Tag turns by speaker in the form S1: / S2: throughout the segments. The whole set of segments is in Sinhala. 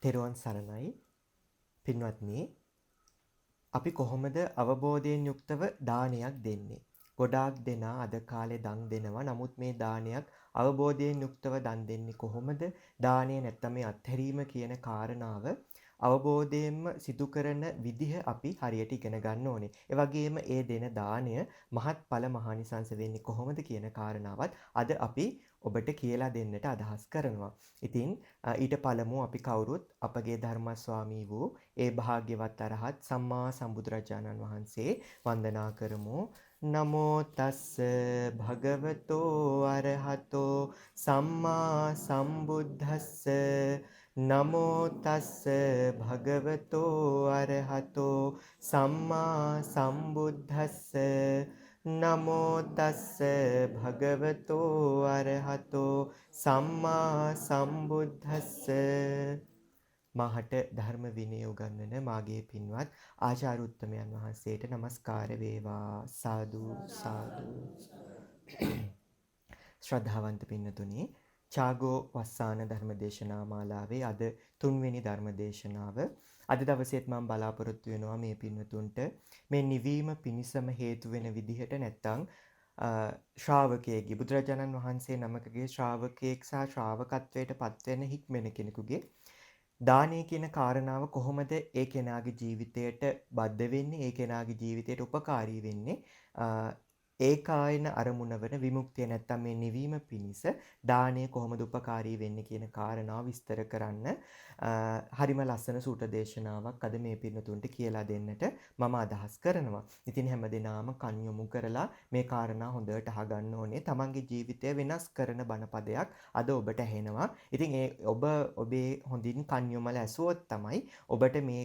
S1: තෙරුවන් සරණයි පින්වත්නි අපි කොහොමද අවබෝධයෙන් යුක්තව දානයක් දෙන්නේ? ගොඩාක් දෙනා අද කාලේ දන් දෙනවා. නමුත් මේ දානයක් අවබෝධයෙන් යුක්තව දන් දෙන්නේ කොහොමද? දානය නැත්තම් මේ අත්හැරීම කියන කාරණාව අවබෝධයෙන්ම සිදු කරන විදිහ අපි හරියට ඉගෙන ගන්න ඕනේ. ඒ වගේම ඒ දෙන දාණය මහත්ඵල මහානිසංස වෙන්නේ කොහොමද කියන කාරණාවත් අද අපි ඔබට කියලා දෙන්නට අදහස් කරනවා. ඉතින් ඊට පළමුව අපි කවුරුත් අපගේ ධර්මස්වාමී වූ ඒ භාග්‍යවත් අරහත් සම්මා සම්බුදුරජාණන් වහන්සේ වන්දනා කරමු. නමෝ තස්ස භගවතෝ අරහතෝ සම්මා සම්බුද්දස්ස නමෝ තස්ස භගවතෝ අරහතෝ සම්මා සම්බුද්දස්ස නමෝ තස්ස භගවතෝ අරහතෝ සම්මා සම්බුද්දස්ස මාහට ධර්ම විනය උගන්වන මාගේ පින්වත් ආචාර්ය උත්තමයන් වහන්සේට නමස්කාර වේවා සාදු සාදු ශ්‍රද්ධාවන්ත පින්නතුනි චාගෝ වස්සාන ධර්මදේශනා මාලාවේ අද තුන්වෙනි ධර්මදේශනාව අද දවසේත් මම බලාපොරොත්තු වෙනවා මේ පින්නතුන්ට මේ නිවීම පිණිසම හේතු වෙන විදිහට නැත්තම් ශ්‍රාවකයෙක්ගේ බුදුරජාණන් වහන්සේ නමකගේ ශ්‍රාවකයෙක් සහ ශ්‍රාවකත්වයට පත්වෙන හික්මෙන කෙනෙකුගේ දානය කියන කාරණාව කොහොමද ඒ කෙනාගේ ජීවිතයට බද්ධ වෙන්නේ ඒ කෙනාගේ ජීවිතයට උපකාරී වෙන්නේ ඒකායන අරමුණ වන විමුක්තිය නැත්තම් මේ නිවීම පිණිස දානය කොහොමද උපකාරී වෙන්නේ කියන කාරණාව විස්තර කරන්න හරිම ලස්සන සූත්‍ර දේශනාවක් අද මේ පින්නතුන්ට කියලා දෙන්නට මම අදහස් කරනවා. ඉතින් හැමදෙනාම කන් යොමු කරලා මේ කාරණා හොඳට අහගන්න ඕනේ. තමන්ගේ ජීවිතය වෙනස් කරන බණපදයක් අද ඔබට ඇහෙනවා. ඉතින් ඔබ ඔබේ හොඳින් කන් යොමලා ඇසුවොත් තමයි ඔබට මේ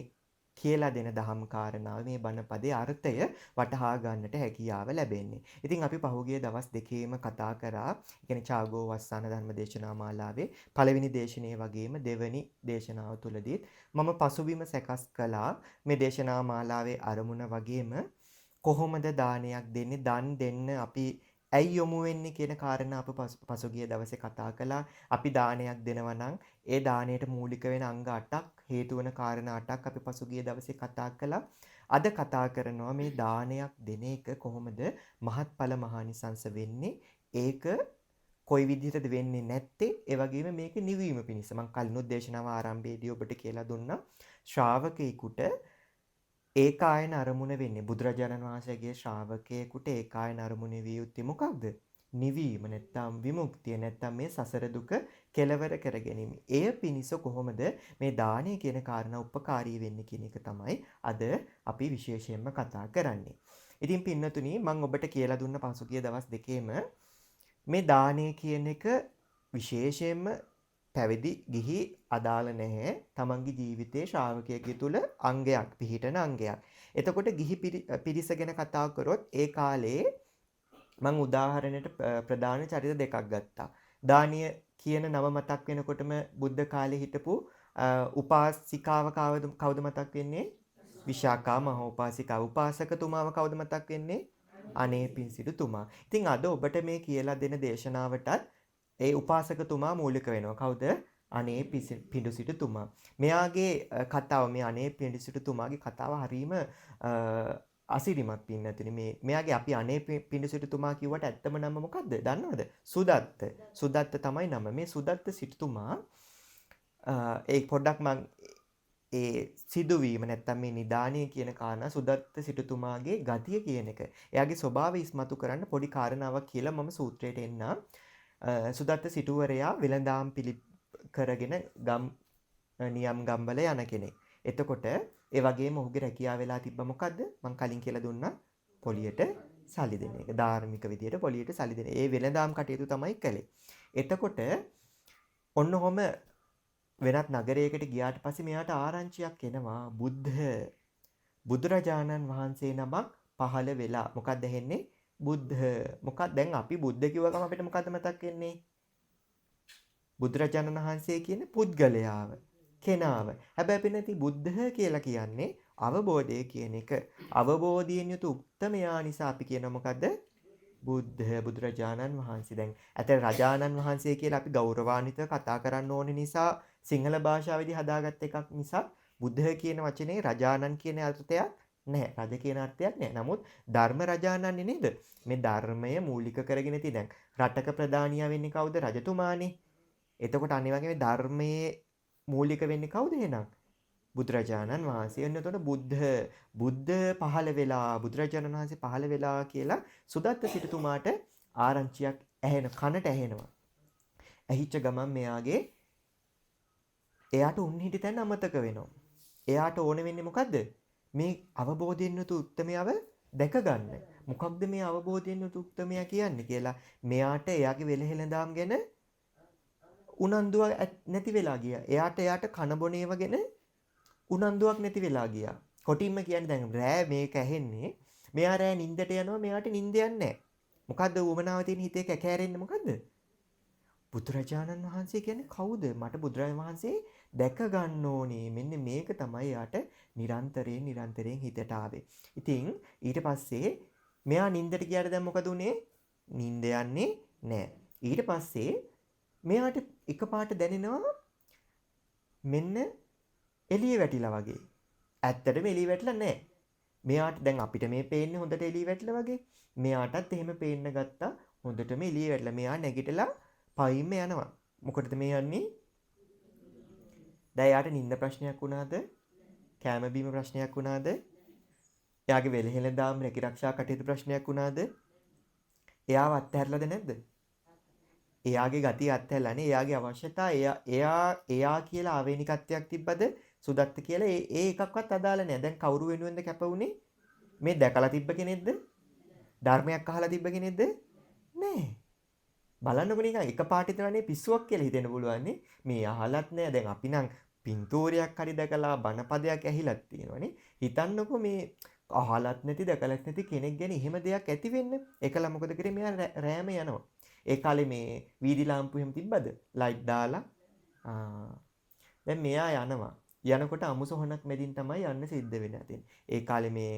S1: කියලා දෙන දහම් කාරණාව මේ බණපදයේ අර්ථය වටහා ගන්නට හැකියාව ලැබෙන්නේ. ඉතින් අපි පහුගිය දවස් දෙකේම කතා කරා, කියන්නේ චාගෝ වස්සාන ධර්ම දේශනා මාලාවේ පළවෙනි දේශනාවේ වගේම දෙවෙනි දේශනාව තුලදීත් මම පසුබිම සැකස් කළා මේ දේශනා මාලාවේ අරමුණ වගේම කොහොමද දානයක් දෙන්නේ, දන් දෙන්න අපි ඇයි යොමු වෙන්නේ කියන කාරණා අප පසුගිය දවසේ කතා කළා. අපි දානයක් දෙනවා නම් ඒ දාණයට මූලික වෙන අංග 8ක් හේතු වෙන කාරණා 8ක් අපි පසුගිය දවසේ කතා කළා. අද කතා කරනවා මේ දානයක් දෙන එක කොහොමද මහත්ඵල මහානිසංස වෙන්නේ. ඒක කොයි විදිහටද වෙන්නේ නැත්තේ. ඒ වගේම මේක නිවීම පිණිස මම කලිනුත් දේශනාව ආරම්භයේදී ඔබට කියලා දුන්නා. ශ්‍රාවකයෙකුට ඒකායන අරමුණ වෙන්නේ බුදුරජාණන් වහන්සේගේ ශ්‍රාවකයෙකුට ඒකායන අරමුණ විය යුත්තේ මොකක්ද? නිවීම නැත්තම් විමුක්තිය නැත්තම් මේ සසර දුක කෙලවර කර ගැනීම. එය පිණිස කොහොමද මේ දානය කියන කාරණා උපකාරී වෙන්නේ කියන එක තමයි අද අපි විශේෂයෙන්ම කතා කරන්නේ. ඉතින් පින්නතුනි මම ඔබට කියලා දුන්න පසුගිය දවස් දෙකේම මේ දානය කියන එක විශේෂයෙන්ම පැවිදි ගිහි අදාළ නැහැ. තමන්ගේ ජීවිතයේ ශ්‍රාවකයෙකු තුළ අංගයක් පිහිටන අංගයක්. එතකොට ගිහි පිරිස ගැන කතා කරොත් ඒ කාලේ මම උදාහරණයට ප්‍රධාන චරිත දෙකක් ගත්තා. දානීය කියන නම මතක් වෙනකොටම බුද්ධ කාලේ හිටපු උපාසිකාව කවුද මතක් වෙන්නේ? විශාකා මහෝපාසිකාව. උපාසකතුමාව කවුද මතක් වෙන්නේ? අනේ පින්සිටුතුමා. ඉතින් අද ඔබට මේ කියලා දෙන දේශනාවටත් ඒ උපාසකතුමා මූලික වෙනවා. කවුද? අනේ පිඬුසිටුතුමා. මෙයාගේ කතාව මේ අනේ පිඬුසිටුතුමාගේ කතාව හරීම අසිරිමත් පින්නතුනි. මෙයාගේ අපි අනේ පිඬුසිටුතුමා කිව්වට ඇත්තම නම මොකද්ද? දන්නවද? සුදත්ත. සුදත්ත තමයි නම. මේ සුදත්ත සිටුතුමා ඒ පොඩ්ඩක් මං ඒ සිදුවීම නැත්තම් මේ නිදානය කියන කාරණා සුදත්ත සිටුතුමාගේ ගතිය කියන එක. එයාගේ ස්වභාවය ඉස්මතු කරන්න පොඩි කාරණාවක් කියලා මම සූත්‍රයට එන්නම්. සුදත්ත සිටුවරයා වෙළඳාම් කරගෙන නියම් ගම්වල යන කෙනෙක්. එතකොට ඒ වගේම ඔහුගේ රැකියාව වෙලා තිබ්බ මොකද්ද? මම කලින් කියලා දුන්නා පොලියට සල්ලි දෙන එක. ධාර්මික විදියට පොලියට සල්ලි දෙන. ඒ වෙළඳාම් කටයුතු තමයි කළේ. එතකොට ඔන්නකොම වෙනත් නගරයකට ගියාට පස්සේ මෙයාට ආරංචියක් එනවා බුදුරජාණන් වහන්සේ නමක් පහළ වෙලා. මොකක්ද ඇහෙන්නේ? බුද්ධ. මොකක්ද දැන් අපි බුද්ධ කිව්ව ගමන් අපිට මොකද්ද මතක් වෙන්නේ? බුදුරජාණන් වහන්සේ කියන පුද්ගලයාව, කෙනාව. හැබැයි පින්නති බුද්ධ කියලා කියන්නේ අවබෝධය කියන එක. අවබෝධයෙන් යුතු උත්තමයා නිසා අපි කියන මොකද්ද? බුදුරජාණන් වහන්සේ. දැන් ඇතර රජාණන් වහන්සේ කියලා අපි ගෞරවාන්විතව කතා කරන්න ඕන නිසා සිංහල භාෂාවේදී හදාගත්ත එකක් නිසා බුද්ධ කියන වචනේ රජානන් කියන අර්ථයක් නැහැ. රජ කියන අර්ථයක් නැහැ. නමුත් ධර්ම රජානන්නේ නේද? මේ ධර්මය මූලික කරගෙන තියෙන දැන් රටක ප්‍රධානියා වෙන්නේ කවුද? රජතුමානේ. එතකොට අනිවාර්යයෙන් මේ ධර්මයේ මූලික වෙන්නේ කවුද එහෙනම්? බුදුරජාණන් වහන්සේ. එන්නතොට බුද්ධ පහළ වෙලා බුදුරජාණන් වහන්සේ පහළ වෙලා කියලා සුදත්ත සිටුතුමාට ආරංචියක් කනට ඇහෙනවා. ඇහිච්ච ගමන් එයාට උන් හිටි තැන අමතක වෙනවා. එයාට ඕන වෙන්නේ මොකද්ද? මේ අවබෝධයෙන් යුතු උත්තමයව දැක ගන්න. මොකක්ද මේ අවබෝධයෙන් යුතු උත්තමයා කියන්නේ කියලා මෙයාට එයාගේ වෙලහෙළඳාම් ගැන උනන්දුවක් නැති වෙලා ගියා. එයාට කන බොන ඒවා ගැන උනන්දුවක් නැති වෙලා ගියා. කොටින්ම කියන්නේ දැන් රෑ මේක ඇහෙන්නේ. මෙයා රෑ නිින්දට යනවා. මෙයාට නිින්ද යන්නේ නැහැ. මොකද්ද උමනාව තියෙන හිතේ කැකෑරෙන්නේ මොකද්ද? බුදුරජාණන් වහන්සේ කියන්නේ කවුද? මට බුදුරජාණන් වහන්සේ දැක ගන්න ඕනේ. මෙන්න මේක තමයි යාට නිරන්තරයෙන් හිතට ආවේ. ඉතින් ඊට පස්සේ මෙයා නිින්දට ගියාට දැන් මොකද උනේ? නිින්ද යන්නේ නැහැ. ඊට පස්සේ මෙයාට එකපාරට දැනෙනවා මෙන්න එළිය වැටිලා වගේ. ඇත්තටම එළිය වැටිලා නැහැ. මෙයාට දැන් අපිට මේ පේන්නේ හොඳට එළිය වැටිලා වගේ. මෙයාටත් එහෙම පේන්න ගත්තා. හොඳටම එළිය වැටිලා. මෙයා නැගිටලා පයින්ම යනවා. මොකටද මේ යන්නේ? දැන් යාට නිින්ද ප්‍රශ්නයක් වුණාද? කෑම බීම ප්‍රශ්නයක් වුණාද? එයාගේ වෙලහෙළඳාම් රැකිරක්ෂා කටයුතු ප්‍රශ්නයක් වුණාද? එයාව අත්හැරලාද නැද්ද? එයාගේ ගතිය අත්හැරලානේ. එයාගේ අවශ්‍යතා එයා කියලා ආවේනිකත්වයක් තිබ්බද? සුදත්ත කියලා ඒ එකක්වත් අදාළ නැහැ. දැන් කවුරු වෙනුවෙන්ද කැප වුණේ? මේ දැකලා තිබ්බ කෙනෙක්ද? ධර්මයක් අහලා තිබ්බ කෙනෙක්ද? නෑ. බලන්නකො නිකන් එකපාරට හිතනනේ පිස්සුවක් කියලා හිතෙන්න පුළුවන් නේ. මේ අහලත් නෑ. දැන් අපි නම් පින්තූරයක් හරි දැකලා බණපදයක් ඇහිලත් තියෙනවනේ. හිතන්නකො මේ අහලත් නැති දැකලත් නැති කෙනෙක් ගැන එහෙම දෙයක් ඇති වෙන්න. ඒකලා මොකද කරේ? මෙයා රෑම යනවා. ඒ කාලේ මේ වීදි ලාම්පු එහෙම තිබ්බද? ලයිට් දාලා. දැන් මෙයා යනවා. යනකොට අමුසොහනක් මැදින් තමයි යන්න සිද්ධ වෙන්නේ. ඒ කාලේ මේ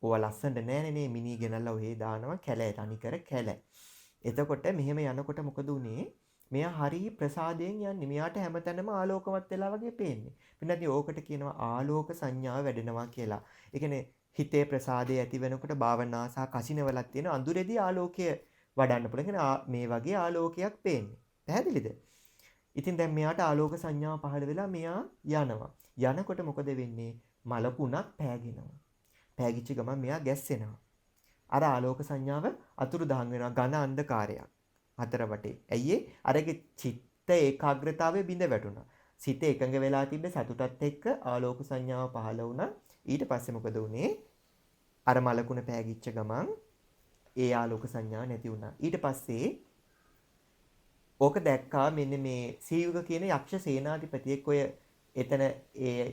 S1: ඕවා ලස්සනට නෑනේ නේ මිනි ගෙනල්ලා ඔහේ දානවා කැලෑට අනිකර කැලෑ. එතකොට මෙහෙම යනකොට මොකද උනේ? මෙයා හරි ප්‍රසාදයෙන් යන්නේ. මෙයාට හැමතැනම ආලෝකවත් වෙලා වගේ පේන්නේ. පින්නදී ඕකට කියනවා ආලෝක සංඥාව වැඩෙනවා කියලා. ඒ කියන්නේ හිතේ ප්‍රසාදය ඇති වෙනකොට භාවනා සහ කසිනවලක් තියෙන අඳුරේදී ආලෝකය වඩන්න පුළුවන්. මේ වගේ ආලෝකයක් පේන්නේ. පැහැදිලිද? ඉතින් දැන් මෙයාට ආලෝක සංඥාව පහළ වෙලා මෙයා යනවා. යනකොට මොකද වෙන්නේ? මලකුණක් පෑගෙනවා. පෑගිච්ච ගමන් මෙයා ගැස්සෙනවා. අර ආලෝක සංඥාව අතුරුදහන් වෙනවා. ඝන අන්ධකාරයක් හතර වටේ. ඇයි ඒ? අරගේ චිත්ත ඒකාග්‍රතාවය බිඳ වැටුණා. සිත එකඟ වෙලා තිබ්බ සතුටත් එක්ක ආලෝක සංඥාව පහළ වුණා. ඊට පස්සේ මොකද වුනේ? අර මලකුණ පෑගිච්ච ගමන් ඒ ආලෝක සංඥාව නැති වුණා. ඊට පස්සේ ඕක දැක්කා මෙන්න මේ සීයුග කියන යක්ෂ සේනාධිපතියෙක් ඔය එතන ඒ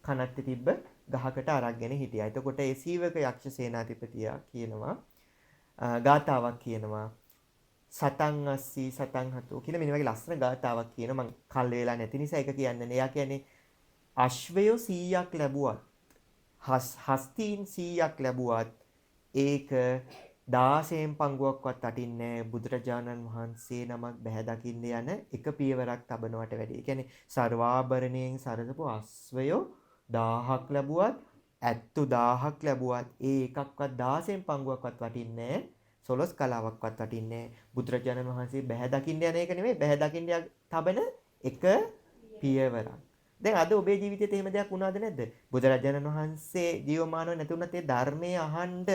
S1: කනට්ටේ තිබ්බ ගහකට අරගෙන හිටියා. එතකොට ඒ සීවක යක්ෂ සේනාධිපතියා කියනවා ගාතාවක් කියනවා සතං අස්සී සතං හතෝ කියලා මෙන්න වගේ ලස්සන ගාතාවක් කියනවා. මං කල් වේලා නැති නිසා ඒක කියන්නේ නෑ. එයා කියන්නේ අශ්වයෝ 100ක් ලැබුවත් හස්තීන් 100ක් ලැබුවත් ඒක 16න් පංගුවක්වත් අටින්නේ බුදුරජාණන් වහන්සේ නමක් බැහැ දකින්න යන එක පියවරක් තබනවට වැඩි. ඒ කියන්නේ සර්වාභරණයෙන් සරසපු අශ්වයෝ 1000ක් ලැබුවත් ඇත්තු 1000ක් ලැබුවත් ඒ එකක්වත් 16න් පංගුවක්වත් වටින්නේ සොලොස් කලාවක්වත් වටින්නේ බුදුරජාණන් වහන්සේ බැහැ දකින්න යන එක නෙමෙයි බැහැ දකින්න තබන එක පියවරක්. දැන් අද ඔබේ ජීවිතේට එහෙම දෙයක් වුණාද නැද්ද? බුදුරජාණන් වහන්සේ ජීවමානව නැතුණත් ඒ ධර්මයේ අහන්න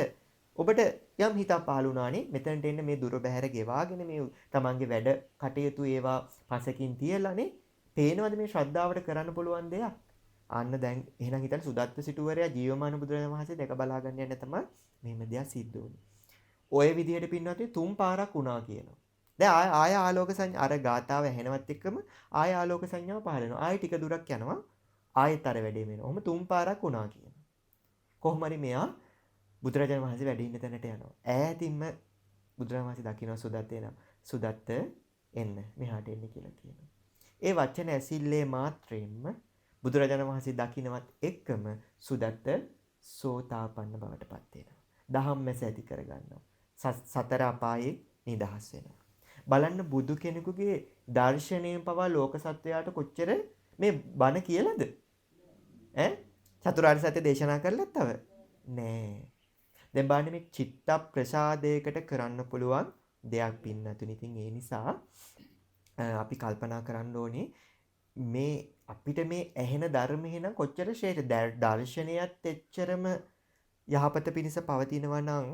S1: ඔබට යම් හිතක් පහළ වුණානේ මෙතනට එන්න මේ දුර බැහැර ගෙවාගෙන මේ තමන්ගේ වැඩ කටයුතු ඒවා පසකින් තියලානේ පේනවද මේ ශ්‍රද්ධාවට කරන්න පුළුවන් දෙයක්? අන්න දැන් එහෙනම් හිතන්න සුදත්ත සිටුවරයා ජීවමාන බුදුරජාණන් වහන්සේ දැක බලා ගන්න යන්න තමයි මෙහෙම දෙයක් සිද්ධ වුනේ. ඔය විදිහට පින්නවත් 3 පාරක් වුණා කියනවා. දැන් ආය ආලෝක සංඥා අර ගාතාව ඇහෙනවත් එක්කම ආය ආලෝක සංඥාව පහළ වෙනවා. ආය ටික දුරක් යනවා ආයෙත් අර වැඩේ වෙනවා. ඔහොම 3 පාරක් වුණා කියනවා. කොහොම හරි මෙයා බුදුරජාණන් වහන්සේ වැඩ ඉන්න තැනට යනවා. ඈතින්ම බුදුරජාණන් වහන්සේ දකින්න සුදත්ත එනවා. සුදත්ත එන්න මෙහාට එන්න කියලා කියනවා. ඒ වචන ඇසිල්ලේ මාත්‍රයෙන්ම බුදුරජාණන් වහන්සේ දකින්නවත් එක්කම සුදත්ත සෝතාපන්න බවට පත් වෙනවා. ධම්මස ඇති කර ගන්නවා. සතර අපායේ නිදහස් වෙනවා. බලන්න බුදු කෙනෙකුගේ දර්ශනයෙන් පවා ලෝක සත්වයාට කොච්චර මේ බණ කියලාද? ඈ චතුරාර්ය සත්‍ය දේශනා කරලත් තව නෑ. දැන් බලන්න මේ චිත්ත ප්‍රසාදයකට කරන්න පුළුවන් දෙයක් පින්නතුනි. ඉතින් ඒ නිසා අපි කල්පනා කරන්න ඕනේ මේ අපිට මේ ඇහෙන ධර්මේ නම් කොච්චර ශ්‍රේෂ්ඨ දර්ශනයත් එච්චරම යහපත පිණිස පවතිනවා නම්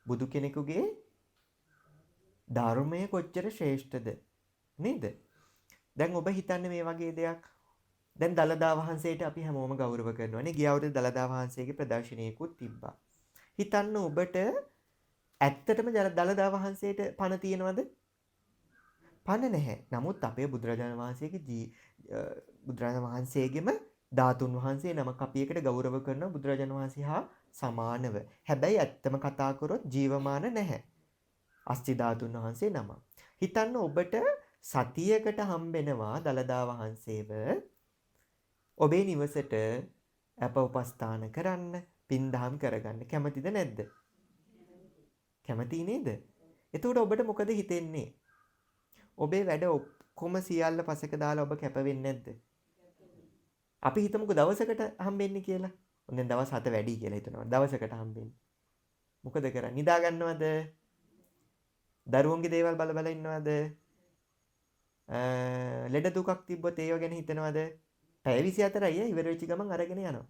S1: බුදු කෙනෙකුගේ ධර්මය කොච්චර ශ්‍රේෂ්ඨද නේද? දැන් ඔබ හිතන්නේ මේ වගේ දෙයක්. දැන් දලදා වහන්සේට අපි හැමෝම ගෞරව කරනවානේ. ගිය අවුරුද්දේ දලදා වහන්සේගේ ප්‍රදර්ශනයකුත් තිබ්බා. හිතන්න ඔබට ඇත්තටම දලදා වහන්සේට පණ තියෙනවද? පණ නැහැ. නමුත් අපේ බුදුරජාණන් වහන්සේගේම ධාතුන් වහන්සේ නමක් අපි එකට ගෞරව කරන බුදුරජාණන් වහන්සේ හා සමානව. හැබැයි ඇත්තම කතා කරොත් ජීවමාන නැහැ. අස්ති ධාතුන් වහන්සේ නම. හිතන්න ඔබට සතියකට හම්බෙනවා දලදා වහන්සේව ඔබේ නිවසට අප උපස්ථාන කරන්න, පින්දහම් කරගන්න. කැමතිද නැද්ද? කැමති නේද? එතකොට ඔබට මොකද හිතෙන්නේ? ඔබේ වැඩ ඔක්කොම සියල්ල පසෙක දාලා ඔබ කැප වෙන්නේ නැද්ද? අපි හිතමුකෝ දවසකට හම්බෙන්නේ කියලා. දැන් දවස් 7 වැඩි කියලා හිතනවා. දවසකට හම්බෙන්නේ. මොකද කරන්නේ? නිදා ගන්නවද? දරුවන්ගේ දේවල් බල බල ඉන්නවද? ලෙඩ දුකක් තිබ්බොත් ඒව ගැන හිතනවද? පැය 24යි ඉවර වෙච්ච ගමන් අරගෙන යනවා.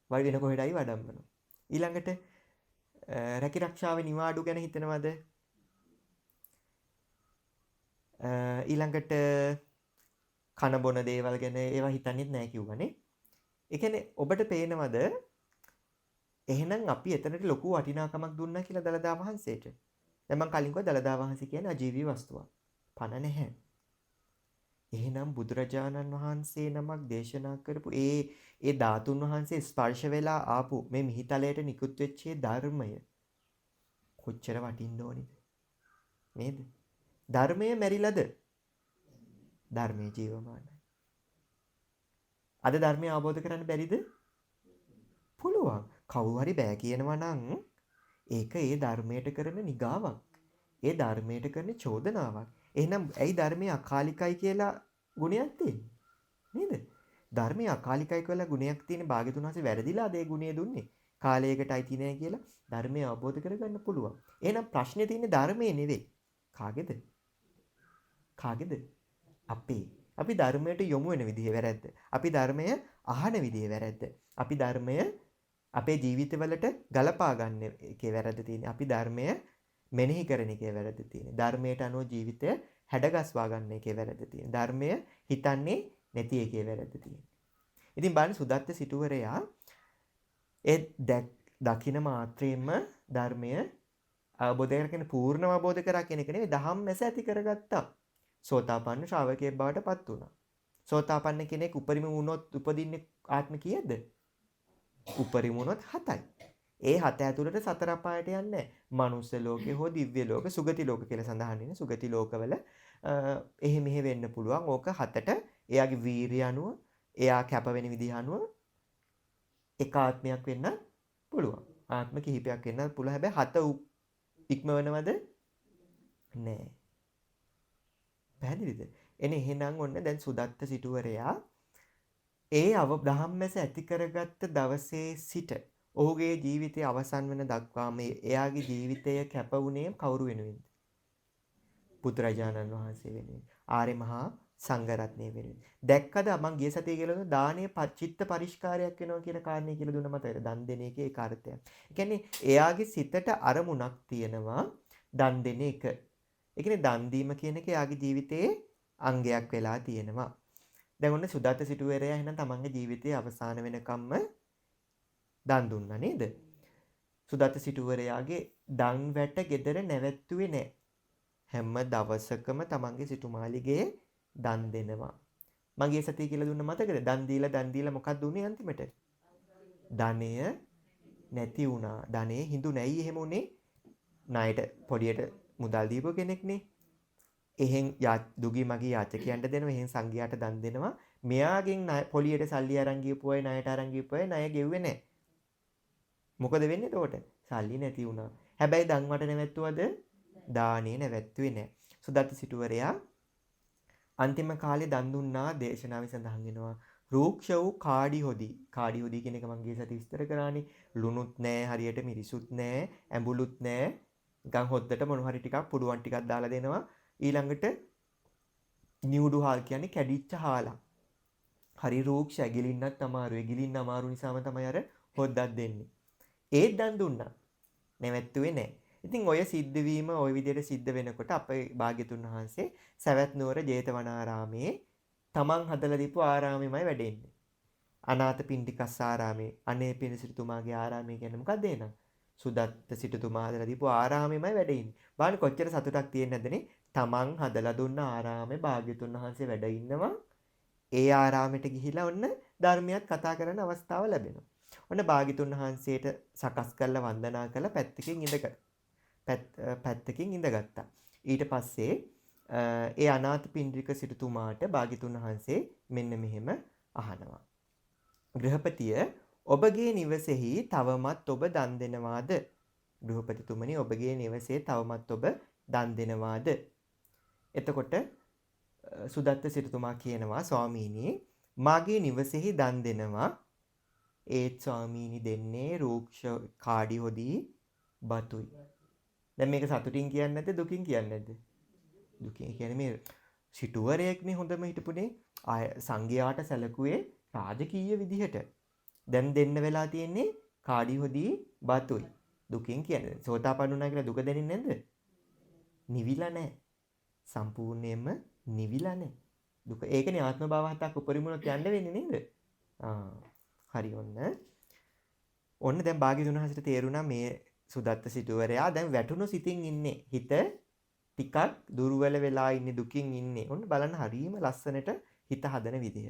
S1: වයි වෙන කොහෙටයි වඩම්මනවා. ඊළඟට රැකී රක්ෂාවේ නිවාඩු ගැන හිතනවද? ඊළඟට කන බොන දේවල් ගැන ඒවා හිතන්නේත් නැහැ කිව්වනේ. ඒ කියන්නේ ඔබට පේනවද එහෙනම් අපි එතනට ලොකු වටිනාකමක් දුන්නා කියලා දලදා වහන්සේට. දැන් මම කලින් කිව්වා දලදා වහන්සේ කියන්නේ අජීවී වස්තුවක්. පණ නැහැ. එහෙනම් බුදුරජාණන් වහන්සේ නමක් දේශනා කරපු ඒ ධාතුන් වහන්සේ ස්පර්ශ වෙලා ආපු මේ මිහිතලයට නිකුත් වෙච්ච ධර්මය කොච්චර වටින්න ඕනේද? නේද? ධර්මය මැරිලාද? ධර්මයේ ජීවමානයි. අද ධර්මය අවබෝධ කරගන්න බැරිද? පුළුවන්. කවුරු හරි බෑ කියනවා නම් ඒක ඒ ධර්මයට කරන නිගාවක්. ඒ ධර්මයට කරන චෝදනාවක්. එහෙනම් ඇයි ධර්මයේ අකාලිකයි කියලා ගුණයක් තියෙන්නේ? නේද? ධර්මයේ අකාලිකයි කියලා ගුණයක් තියෙන භාග්‍යතුන් වහන්සේ වැරදිලාද ඒ ගුණය දුන්නේ? කාලයකට අයිති නෑ කියලා ධර්මය අවබෝධ කරගන්න පුළුවන්. එහෙනම් ප්‍රශ්නේ තියෙන්නේ ධර්මයේ නෙවෙයි. කාගේද? කාගේද? අපේ. අපි ධර්මයට යොමු වෙන විදිහ වැරද්ද. අපි ධර්මය අහන විදිහ වැරද්ද. අපි ධර්මය අපේ ජීවිතවලට ගලපා ගන්න එකේ වැරද්ද තියෙන්නේ. අපි ධර්මය මෙනෙහි කරන එකේ වැරද්ද තියෙන්නේ. ධර්මයට අනුව ජීවිතය හැඩගස්වා ගන්න එකේ වැරද්ද තියෙන්නේ. ධර්මය හිතන්නේ නැති එකේ වැරද්ද තියෙන්නේ. ඉතින් බලන්න සුදත්ත සිටුවරයා ඒ දකින මාත්‍රයෙන්ම ධර්මය අවබෝධ කරගෙන පූර්ණව අවබෝධ කරා කියන එක නෙවෙයි දහම් මැස ඇති කරගත්තා. සෝතාපන්න ශ්‍රාවකයෙක් බවට පත් වුණා. සෝතාපන්න කෙනෙක් උපරිම වුණොත් උපදින්නේ ආත්ම කීයද? උපරිම වුණොත් 7යි. ඒ 7 ඇතුළට සතර අපායට යන්නේ නැහැ. මනුස්ස ලෝකේ හෝ දිව්‍ය ලෝක, සුගති ලෝක කියලා සඳහන් වෙන සුගති ලෝකවල එහෙ මෙහෙ වෙන්න පුළුවන්. ඕක 7ට එයාගේ වීරිය අනුව, එයා කැප වෙන විදිහ අනුව එක ආත්මයක් වෙන්න පුළුවන්. ආත්ම කිහිපයක් වෙන්න පුළුවන්. හැබැයි 7 ඉක්මවනවද? නෑ. පැහැදිලිද? එනේ එහෙනම් ඔන්න දැන් සුදත්ත සිටුවරයා ඒ දහම්මැස ඇති කරගත්ත දවසේ සිට ඔහුගේ ජීවිතය අවසන් වෙන දක්වාම එයාගේ ජීවිතය කැප වුණේ කවුරු වෙනුවෙන්ද? බුදුරජාණන් වහන්සේ වෙනුවෙන්. ආර්ය මහා සංඝරත්නය වෙනුවෙන්. දැක්කද මං ගිය සතියේ කියලා දානීය චිත්ත පරිස්කාරයක් වෙනවා කියන කාරණේ කියලා දුන්න මතකද? දන් දෙන එකේ ඒක අර්ථයක්. ඒ කියන්නේ එයාගේ සිතට අරමුණක් තියෙනවා දන් දෙන එක. ඒ කියන්නේ දන් දීම කියන එක එයාගේ ජීවිතයේ අංගයක් වෙලා තියෙනවා. දැන් ඔන්න සුදත්ත සිටුවරයා එහෙනම් තමන්ගේ ජීවිතයේ අවසාන වෙනකම්ම දන් දුන්නා නේද? සුදත්ත සිටුවරයාගේ දන් වැට ගෙදර නැවැත්තුවේ නැහැ. හැම දවසකම තමන්ගේ සිටුමාලිගේ දන් දෙනවා. මගේ සතිය කියලා දුන්න මතකද? දන් දීලා මොකක්ද උනේ අන්තිමට? ධනය නැති වුණා. ධනෙ හිඳු නැයි එහෙම උනේ. ණයට පොඩියට මුදල් දීපු කෙනෙක්නේ. එහෙන් දුගී මගේ යාචකයන්ට දෙනවා. එහෙන් සංඝයාට දන් දෙනවා. මෙයාගෙන් පොලියට සල්ලි අරන් ගියපු අය ණයට අරන් ගියපු අය ණය ගෙව්වේ නැහැ. මොකද වෙන්නේ එතකොට? සල්ලි නැති වුණා. හැබැයි දන් වට නැවැත්තුවද? දානේ නැවැත්තුවේ නැහැ. සුදත්ත සිටුවරයා අන්තිම කාලේ දන් දුන්නා දේශනාවේ සඳහන් වෙනවා. රූක්ෂ වූ කාඩි හොදි. කාඩි හොදි කියන එක මම ගිය සති විස්තර කරානේ. ලුණුත් නැහැ, හරියට මිරිසුත් නැහැ, ඇඹුලුත් නැහැ. නිකන් හොද්දට මොන හරි ටිකක් පුඩුවන් ටිකක් දාලා දෙනවා. ඊළඟට නිවුඩු හාල් කියන්නේ කැඩිච්ච හාලක්. හරි රූක්ෂ ඇගිලින්නත් අමාරුයි. ඇගිලින්න අමාරු නිසාම තමයි අර හොද්දක් දෙන්නේ. ඒත් දන් දුන්නා. නැවැත්තුවේ නැහැ. ඉතින් ඔය සිද්ධ වීම ওই විදිහට සිද්ධ වෙනකොට අපේ භාග්‍යතුන් වහන්සේ සවැත් නුවර ජේතවනාරාමේ තමන් හදලා දීපු ආරාමෙමයි වැඩෙන්නේ. අනාථපිණ්ඩිකස් ආරාමේ අනේ පිණ සිටුමාගේ ආරාමය කියන්නේ මොකක්ද එහෙනම්? සුදත්ත සිටුතුමා හදලා දීපු ආරාමෙමයි වැඩෙන්නේ. බලන්න කොච්චර සතුටක් තියෙන්නේ නැද්දනේ? තමන් හදලා දුන්න ආරාමේ භාග්‍යතුන් වහන්සේ වැඩ ඉන්නවා. ඒ ආරාමෙට ගිහිලා ඔන්න ධර්මයක් කතා කරන අවස්ථාව ලැබෙනවා. ඔන්න භාග්‍යතුන් වහන්සේට සකස් කරලා වන්දනා කළ පැත්තකින් ඉඳගත්තා. ඊට පස්සේ ඒ අනාථපිණ්ඩික සිටුතුමාට භාග්‍යතුන් වහන්සේ මෙන්න මෙහෙම අහනවා. ගෘහපතිය ඔබගේ නිවසේහි තවමත් ඔබ දන් දෙනවාද? ගෘහපතිතුමනි ඔබගේ නිවසේ තවමත් ඔබ දන් දෙනවාද? එතකොට සුදත්ත සිටුතුමා කියනවා ස්වාමීනි මාගේ නිවසේහි දන් දෙනවා. ඒත් ස්වාමීනි දෙන්නේ රූක්ෂ කාඩි හොදි බතුයි. දැන් මේක සතුටින් කියන්නේ නැද්ද දුකින් කියන්නේ නැද්ද? දුකින් කියන්නේ මේ සිටුවරයෙක්නේ හොඳම හිටපුනේ සංඝයාට සැලකුවේ රාජකීය විදිහට. දැන් දෙන්න වෙලා තියෙන්නේ කාඩි හොදි බතුයි. දුකින් කියන්නේ සෝතාපන්න වුණා කියලා දුක දැනෙන්නේ නැද්ද? නිවිලා නැහැ. සම්පූර්ණයෙන්ම නිවිලා නැහැ. දුක ඒකනේ ආත්ම භාව හතක් උපරිමුණට යන්න වෙන්නේ නේද? හරි ඔන්න දැන් භාග්‍යතුන් වහන්සේට තේරුණා මේ සුදත්ත සිටුවරයා දැන් වැටුණු සිතින් ඉන්නේ. හිත ටිකක් දුර්වල වෙලා ඉන්නේ දුකින් ඉන්නේ. ඔන්න බලන්න හරීම ලස්සනට හිත හදන විදිය.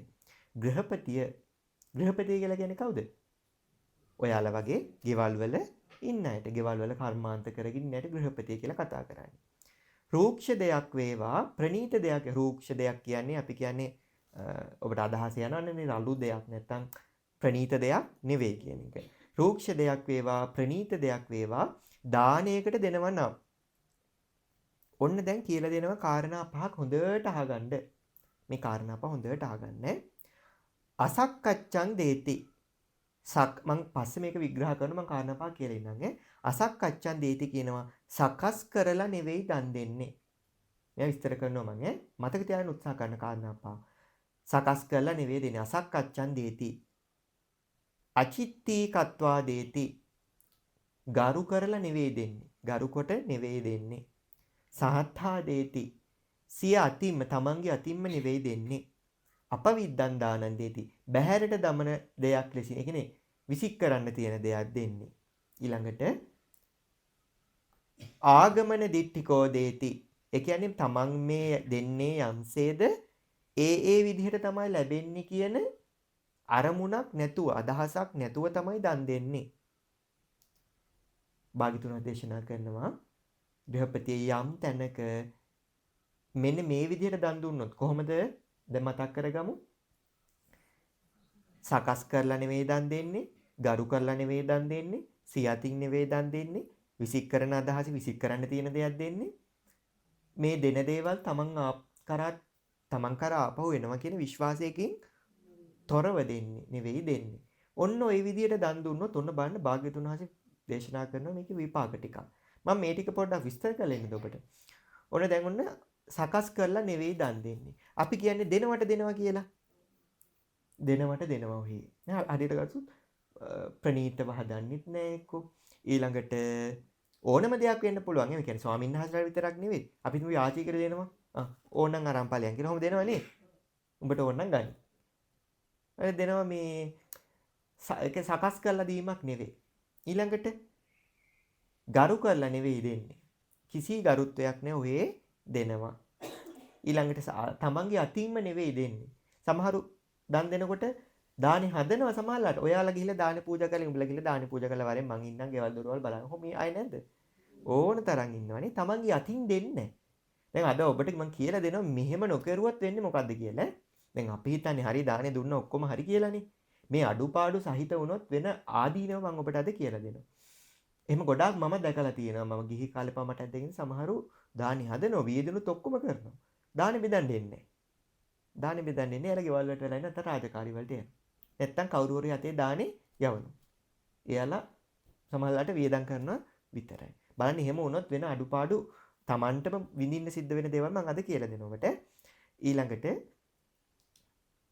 S1: ගෘහපතිය කියලා කියන්නේ කවුද? ඔයාලා වගේ ගෙවල් වල ඉන්න අයට, ගෙවල් වල කර්මාන්ත කරගෙන ඉන්න අයට ගෘහපතිය කියලා කතා කරන්නේ. රූක්ෂ දෙයක් වේවා ප්‍රනීත දෙයක්. රූක්ෂ දෙයක් කියන්නේ අපි කියන්නේ ඔබට අදහස යනවනේ රළු දෙයක් නැත්තම් ප්‍රනීත දෙයක් නෙවෙයි කියන එක. රූක්ෂ දෙයක් වේවා ප්‍රනීත දෙයක් වේවා දානයකට දෙනවා නම් ඔන්න දැන් කියලා දෙනවා කාරණා පහක් හොඳට අහගන්න. මේ කාරණා පහ හොඳට අහගන්න. අසක්කච්ඡං දේති. මම පස්සේ මේක විග්‍රහ කරනවා. මම කාරණා පහ කියලා ඉන්නම්. අසක්කච්ඡං දේති කියනවා සකස් කරලා නෙවෙයි දන් දෙන්නේ. මම විස්තර කරනවා මම මතක තියාගන්න උත්සාහ කරන කාරණා පහ. සකස් කරලා නෙවෙයි දෙන්නේ. අසක්කච්ඡං දේති. අචිත්ති කତ୍වා දේති. ගරු කරලා නෙවෙයි දෙන්නේ. ගරු කොට නෙවෙයි දෙන්නේ. සහත්තා දේති. සිය අතින්ම තමන්ගේ අතින්ම නෙවෙයි දෙන්නේ. අපවිද්දන් දානන් දේති. බහැරට දමන දෙයක් ලෙසින්. ඒ කියන්නේ විසික් කරන්න තියෙන දෙයක් දෙන්නේ. ඊළඟට ආගමන දිට්ඨිකෝ දේති. ඒ කියන්නේ තමන් මේ දෙන්නේ යම්සේද ඒ විදිහට තමයි ලැබෙන්නේ කියන අරමුණක් නැතුව අදහසක් නැතුව තමයි දන් දෙන්නේ. භාග්‍යතුන් දේශනා කරනවා ගෘහපතිය යම් තැනක මෙන්න මේ විදිහට දන් දුන්නොත් කොහොමද? දැන් මතක් කරගමු. සකස් කරලා නෙවෙයි දන් දෙන්නේ, ගරු කරලා නෙවෙයි දන් දෙන්නේ, සියතින් නෙවෙයි දන් දෙන්නේ, විසික් කරන අදහස විසික් කරන්න තියෙන දෙයක් දෙන්නේ. මේ දෙන දේවල් තමන් කරා ආපහු එනවා කියන විශ්වාසයකින් තොරව දෙන්නේ නෙවෙයි දෙන්නේ. ඔන්න ওই විදිහට දන් දුන්නොත් ඔන්න බලන්න භාග්‍යතුන් වහන්සේ දේශනා කරනවා මේකේ විපාක ටිකක්. මම මේ ටික පොඩ්ඩක් විස්තර කරලා ඔබට. ඔන්න දැන් ඔන්න සකස් කරලා නෙවෙයි දන් දෙන්නේ. අපි කියන්නේ දෙනවට දෙනවා කියලා. දෙනවට දෙනවා ඔහි. නෑ හරියට ගත්තොත් ප්‍රණීතව හදන්නෙත් නෑ එක්කෝ. ඊළඟට ඕනම දෙයක් වෙන්න පුළුවන්. ඒ කියන්නේ ස්වාමීන් වහන්සේලා විතරක් නෙවෙයි. අපි තුමු යාචී කර දෙනවා. ඕනනම් අරන් ඵලයන් කියලා ඔහොම දෙනවනේ. උඹට ඕනනම් ගන්න. අය දෙනවා මේ ඒක සකස් කරලා දීමක් නෙවෙයි. ඊළඟට ගරු කරලා නෙවෙයි දෙන්නේ. කිසි ගරුත්වයක් නැහැ ඔහේ දෙනවා. ඊළඟට තමන්ගේ අතින්ම නෙවෙයි දෙන්නේ. සමහරු දන් දෙනකොට දානි හදනවා සමහරලාට. ඔයාලා ගිහිල්ලා දානි පූජා කරලා උඹලා ගිහිල්ලා දානි පූජා කරලා වරෙන් මං ඉන්නම් ගෙවල් දොරවල් බලන්න. කොහොම මේ අය නැද්ද? ඕන තරම් ඉන්නවනේ. තමන්ගේ අතින් දෙන්නේ. දැන් අද ඔබට මං කියලා දෙනවා මෙහෙම නොකරුවත් වෙන්නේ මොකද්ද කියලා. දැන් අපි හිතන්නේ හරි දානේ දුන්න ඔක්කොම හරි කියලානේ. මේ අඩුපාඩු සහිත වුණොත් වෙන ආදීනව මම ඔබට අද කියලා දෙනවා. එහෙම ගොඩාක් මම දැකලා තියෙනවා. මම ගිහි කාලේ පමට ඇද්දගෙන සමහරු දානි හදනවා, වියදනුත් ඔක්කොම කරනවා. දානි බෙදන්න දෙන්නේ. දානි බෙදන්න දෙන්නේ. එයාලා ගෙවල් වලට වෙලා ඉන්න අතර රාජකාරි වලට යනවා. නැත්තම් කවුරු හරි යතේ දානි යවනවා. එයාලා සමහරවිට වියදම් කරනවා විතරයි. බලන්න එහෙම වුණොත් වෙන අඩුපාඩු Tamanටම විඳින්න සිද්ධ වෙන දේවල් මම අද කියලා දෙනවා ඔබට. ඊළඟට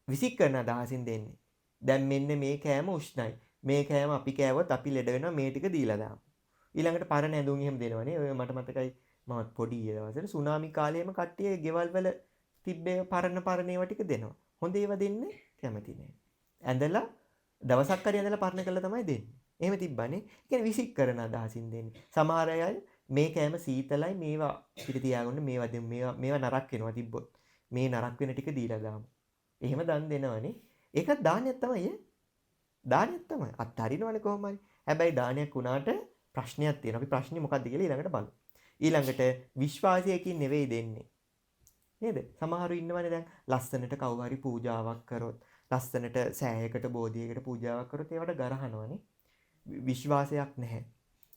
S1: විසික් කරන අදහසින් දෙන්නේ. දැන් මෙන්න මේ කෑම උෂ්ණයි. මේ කෑම අපි කෑවොත් අපි ලෙඩ වෙනවා, මේ ටික දීලා දාමු. ඊළඟට පරණ ඇඳුම් එහෙම දෙනවනේ. ඔය මට මතකයි මම පොඩි දවසට සුනාමි කාලේම කට්ටිය ගෙවල් වල තිබ්බේ පරණ ඒවා ටික දෙනවා. හොඳ ඒවා දෙන්නේ කැමති නෑ. ඇඳලා දවසක් හරි ඇඳලා පරණ කරලා තමයි දෙන්නේ. එහෙම තිබ්බනේ. ඒ කියන්නේ විසික් කරන අදහසින් දෙන්නේ. සමහර අය මේ කෑම සීතලයි, මේවා පිට තියාගන්න, මේවා දෙමු, මේවා නරක් වෙනවා තිබ්බොත්. මේ නරක් වෙන ටික දීලා දාමු. එහෙම දන් දෙනවනේ. ඒකත් දානයක් තමයි. දානයක් තමයි. අත්හරිනවනේ කොහොම හරි. හැබැයි දානයක් වුණාට ප්‍රශ්නයක් තියෙනවා. අපි ප්‍රශ්නේ මොකක්ද කියලා ඊළඟට බලමු. ඊළඟට විශ්වාසයකින් නෙවෙයි දෙන්නේ. නේද? සමහරු ඉන්නවනේ දැන් ලස්සනට කවුරු හරි පූජාවක් කරොත්, ලස්සනට සෑයකට බෝධියකට පූජාවක් කරොත් ඒවට ගරහනවනේ. විශ්වාසයක් නැහැ.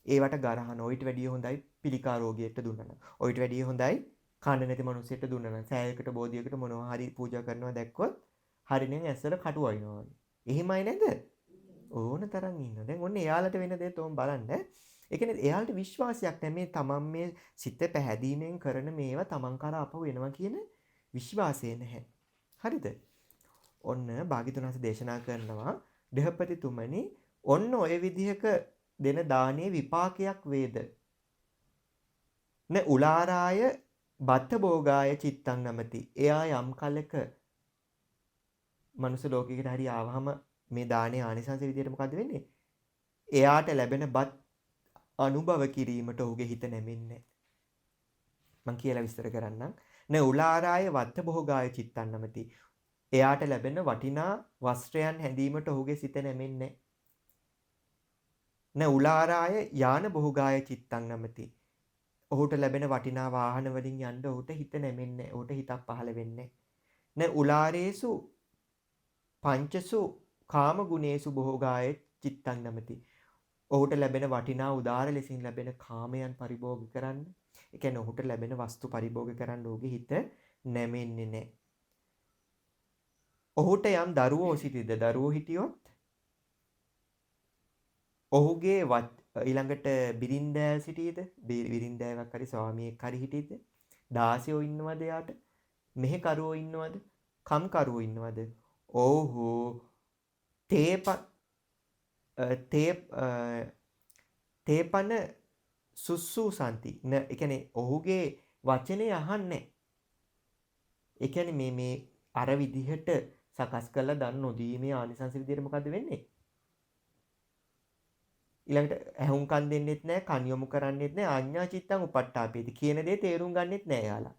S1: ඒවට ගරහන. ඔයිට වැඩිය හොඳයි පිළිකා රෝගියෙක්ට දුන්නා නම්. ඔයිට වැඩිය හොඳයි කන්න නැති මිනිහෙක්ට දුන්නා නම්. සෑයකට බෝධියකට මොනවා හරි පූජා කරනවා දැක්කොත් හරිනෙන් ඇස්සට කටු වයින්නවා වගේ. එහෙමයි නේද? ඕන තරම් ඉන්නවා. දැන් ඔන්න එයාලට වෙන දේ තෝම බලන්න. ඒ කියන්නේ එයාලට විශ්වාසයක් නැහැ මේ තමන් මේ සිත පැහැදීමෙන් කරන මේවා තමන් කරා අපව වෙනවා කියන විශ්වාසය නැහැ. හරිද? ඔන්න භාග්‍යතුන් වහන්සේ දේශනා කරනවා දෙහපතිතුමනි ඔන්න ඔය විදිහක දෙන දානයේ විපාකයක් වේද. න උලාරාය බත්ත භෝගාය චිත්තං නමති. එයා යම් කලක මනුස්ස ලෝකයකට හරි ආවහම මේ දානයේ ආනිසංස විදියට මොකද වෙන්නේ? එයාට ලැබෙන බත් අනුභව කිරීමට ඔහුගේ හිත නැමෙන්නේ. මං කියලා විස්තර කරන්නම්. න උලාරාය වත්ත භෝගාය චිත්තං නමති. එයාට ලැබෙන වටිනා වස්ත්‍රයන් හැඳීමට ඔහුගේ සිත නැමෙන්නේ. න උලාරාය යාන භෝගාය චිත්තං නමති. ඔහුට ලැබෙන වටිනා වාහන වලින් යන්න ඔහුට හිත නැමෙන්නේ. ඔහුට හිතක් පහළ වෙන්නේ. න උලාරේසු පංචසු කාම ගුණේසු භෝගාය චිත්තං නමති. ඔහුට ලැබෙන වටිනා උදාර ලෙසින් ලැබෙන කාමයන් පරිභෝග කරන්න. ඒ කියන්නේ ඔහුට ලැබෙන වස්තු පරිභෝග කරන්න ඔහුගේ හිත නැමෙන්නේ නැහැ. ඔහුට යම් දරුවෝ සිටිද දරුවෝ හිටියොත් ඔහුගේ ඊළඟට බිරින්දෑ සිටියද බිරින්දෑවක් හරි ස්වාමියෙක් හරි හිටියද දාසයෝ ඉන්නවද යාට මෙහෙ කරුවෝ ඉන්නවද කම් කරුවෝ ඉන්නවද ඔහු තේපන සුස්සු සන්ති ඒ කියන්නේ ඔහුගේ වචනේ අහන්නේ. ඒ කියන්නේ මේ අර විදිහට සකස් කරලා දන් නොදීමේ ආනිසංස විදිහට මොකද වෙන්නේ? ඊළඟට ඇහුම්කන් දෙන්නෙත් නැහැ, කන් යොමු කරන්නෙත් නැහැ, ආඥා චිත්තං උපට්ඨාපේති කියන දේ තේරුම් ගන්නෙත් නැහැ යාලා.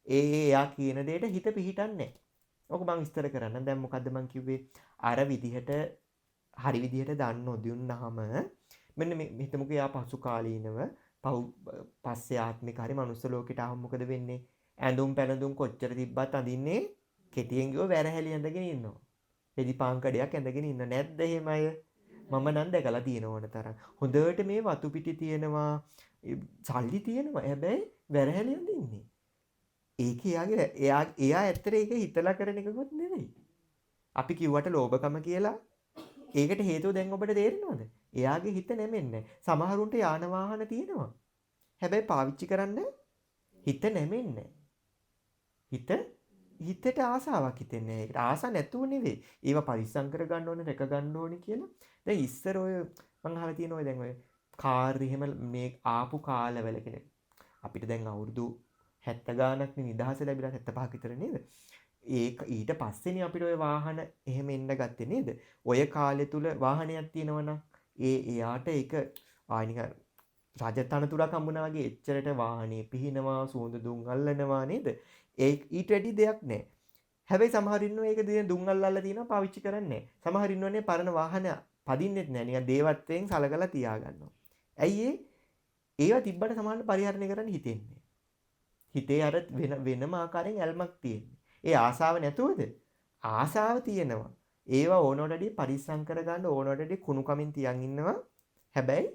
S1: එයා කියන දෙයට හිත පිහිටන්නේ නැහැ. ඔක මම විස්තර කරන්නම්. දැන් මොකද්ද මම කිව්වේ? අර විදිහට හරි විදිහට දන් නොදුන්නාම මෙන්න මේ හිතමුකෝ යා පසු කාලීනව පස්සේ ආත්මික හරි මනුස්ස ලෝකෙට ආවම මොකද වෙන්නේ? ඇඳුම් පැළඳුම් කොච්චර තිබ්බත් අඳින්නේ කෙටියෙන් ගියෝ වැරහැලි ඇඳගෙන ඉන්නවා. එදි පාංකඩයක් ඇඳගෙන ඉන්න නැද්ද එහෙම අය? මම නම් දැකලා තියෙන ඕන තරම්. හොඳට මේ වතු පිටි තියෙනවා, සල්ලි තියෙනවා. හැබැයි වැරහැලි අඳින්නේ. ඒක එයා ඇත්තට ඒක හිතලා කරන එකකුත් නෙවෙයි. අපි කිව්වට ලෝභකම කියලා ඒකට හේතුව දැන් ඔබට තේරෙනවද? එයාගේ හිත නැමෙන්නේ. සමහරුන්ට යාන වාහන තියෙනවා. හැබැයි පාවිච්චි කරන්න හිත නැමෙන්නේ. හිතට ආසාවක් හිතෙන්නේ නැහැ. ඒකට ආස නැතුව නෙවෙයි. ඒවා පරිස්සම් කර ගන්න ඕනේ, රැක ගන්න ඕනේ කියලා. දැන් ඉස්සර ඔය මං අහලා තියෙන ඔය දැන් ඔය කාර් එහෙම මේ ආපු කාලවල කෙනෙක් අපිට දැන් අවුරුදු 70 ගානක් නිදහස ලැබිලා 75ක් විතර නේද? ඒක ඊට පස්සේනේ අපිට ඔය වාහන එහෙම එන්න ගත්තේ නේද? ඔය කාලේ තුල වාහනයක් තියෙනවනම් එයාට ඒක ආනික රජතනතුරක් හම්බුනා වගේ එච්චරට වාහනේ පිහිනවා, සුවඳ දුම් අල්ලනවා නේද? ඊට වැඩි දෙයක් නැහැ. හැබැයි සමහර ඉන්නවා ඒක දුම් අල්ලලා තියෙනවා පාවිච්චි කරන්නේ නැහැ. සමහර ඉන්නෝනේ පරණ වාහන පදින්නෙත් නැහැ. නිකන් දේවත්වයෙන් සලකලා තියා ගන්නවා. ඇයි ඒවා තිබ්බට සමහරට පරිහරණය කරන්න හිතෙන්නේ. හිතේ අර වෙනම ආකාරයෙන් ඇල්මක් තියෙන්නේ. ඒ ආසාව නැතුවද? ආසාව තියෙනවා. ඒවා ඕනෝඩදී පරිස්සම් කරගන්න ඕනෝඩදී කුණු කමින් තියන් ඉන්නවා. හැබැයි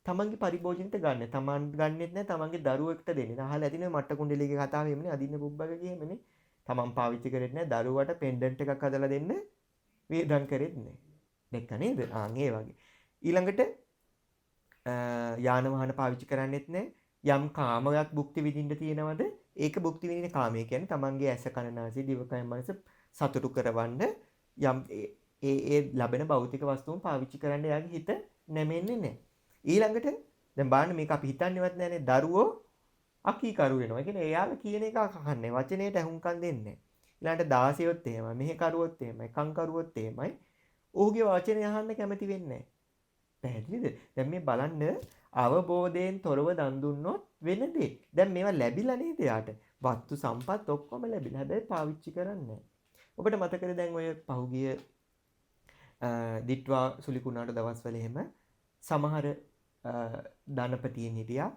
S1: තමන්ගේ පරිභෝජනෙට ගන්න. තමන් ගන්නෙත් නැහැ තමන්ගේ දරුවෙක්ට දෙන්නේ. අහලා ඇතිනේ මට්ට කුණ්ඩලිගේ කතාව එමුනේ අදින්න පුබ්බක කියෙමනේ. තමන් පාවිච්චි කරෙත් නැහැ දරුවට පෙන්ඩන්ට් එකක් හදලා දෙන්න වියදම් කරෙත් නැහැ. දැක්ක නේද? ඒ වගේ. ඊළඟට යාන වාහන පාවිච්චි කරන්නෙත් නැහැ. යම් කාමයක් භුක්ති විඳින්න තියෙනවද? ඒක භුක්ති විඳින කාමය කියන්නේ තමන්ගේ ඇස කන නාසය දිවකය මනස සතුටු කරවන්න යම් ඒ ලැබෙන භෞතික වස්තුන් පාවිච්චි කරන්න යාගේ හිත නැමෙන්නේ නැහැ. ඊළඟට දැන් බලන්න මේක අපි හිතන්නේවත් නැහැනේ දරුවෝ අකීකරු වෙනවා. ඒ කියන්නේ එයාලා කියන එක අහන්නේ වචනේට අහුම්කම් දෙන්නේ නැහැ. ඊළඟට 16ොත් එහෙමයි. මෙහෙ කරුවොත් එහෙමයි. කං කරුවොත් එහෙමයි. ඔහුගේ වචනේ අහන්න කැමති වෙන්නේ නැහැ. පැහැදිලිද? දැන් මේ බලන්න අවබෝධයෙන් තොරව දන් දුන්නොත් වෙන දේ. දැන් මේවා ලැබිලා නේද යාට? වස්තු සම්පත් ඔක්කොම ලැබිලා. හැබැයි පාවිච්චි කරන්නේ නැහැ. ඔබට මතකද දැන් ඔය පහුගිය දිට්වා සුලිකුණාට දවස්වල එහෙම සමහර ධනපතීන් හිටියා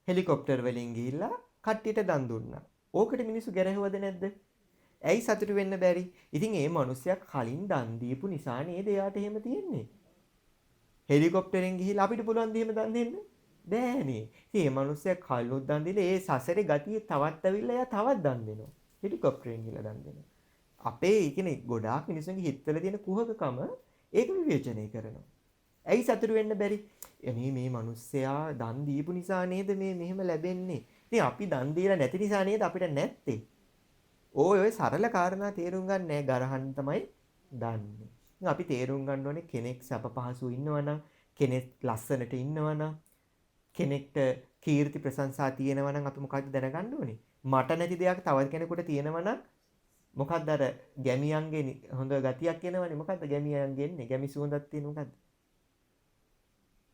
S1: හෙලිකොප්ටර් වලින් ගිහිල්ලා කට්ටියට දන් දුන්නා. ඕකට මිනිස්සු ගැරහුවද නැද්ද? ඇයි සතුටු වෙන්න බැරි? ඉතින් මේ මිනිස්සයා කලින් දන් දීපු නිසා නේද එයාට එහෙම තියෙන්නේ. හෙලිකොප්ටරෙන් ගිහිල්ලා අපිට පුළුවන් ද එහෙම දන් දෙන්න? බෑනේ. ඉතින් මේ මිනිස්සයා කලිනුත් දන් දීලා ඒ සසරේ ගතිය තවත් ඇවිල්ලා එයා තවත් දන් දෙනවා. හෙලිකොප්ටරෙන් ගිහිල්ලා දන් දෙනවා. අපේ කියන්නේ ගොඩාක් මිනිස්සුන්ගේ හිතවල තියෙන කුහකකම ඒක විවේචනය කරනවා. ඇයි සතුටු වෙන්න බැරි? එනේ මේ මිනිස්සයා දන් දීපු නිසා නේද මේ මෙහෙම ලැබෙන්නේ. ඉතින් අපි දන් දීලා නැති නිසා නේද අපිට නැත්තේ. ඔය සරල කාරණා තේරුම් ගන්න නැහැ ගරහන් තමයි දන්නේ. ඉතින් අපි තේරුම් ගන්න ඕනේ කෙනෙක් සැප පහසු ඉන්නවනම්, කෙනෙක් ලස්සනට ඉන්නවනම්, කෙනෙක්ට කීර්ති ප්‍රශංසා තියෙනවා නම් අපි මොකක්ද දැනගන්න ඕනේ? මට නැති දෙයක් තව කෙනෙකුට තියෙනවා නම් මොකක්ද අර ගැමියන්ගේ හොඳ ගතියක් එනවනේ. මොකක්ද ගැමියන්ගේ එන්නේ? ගැමි සුවඳක් තියෙන මොකක්ද?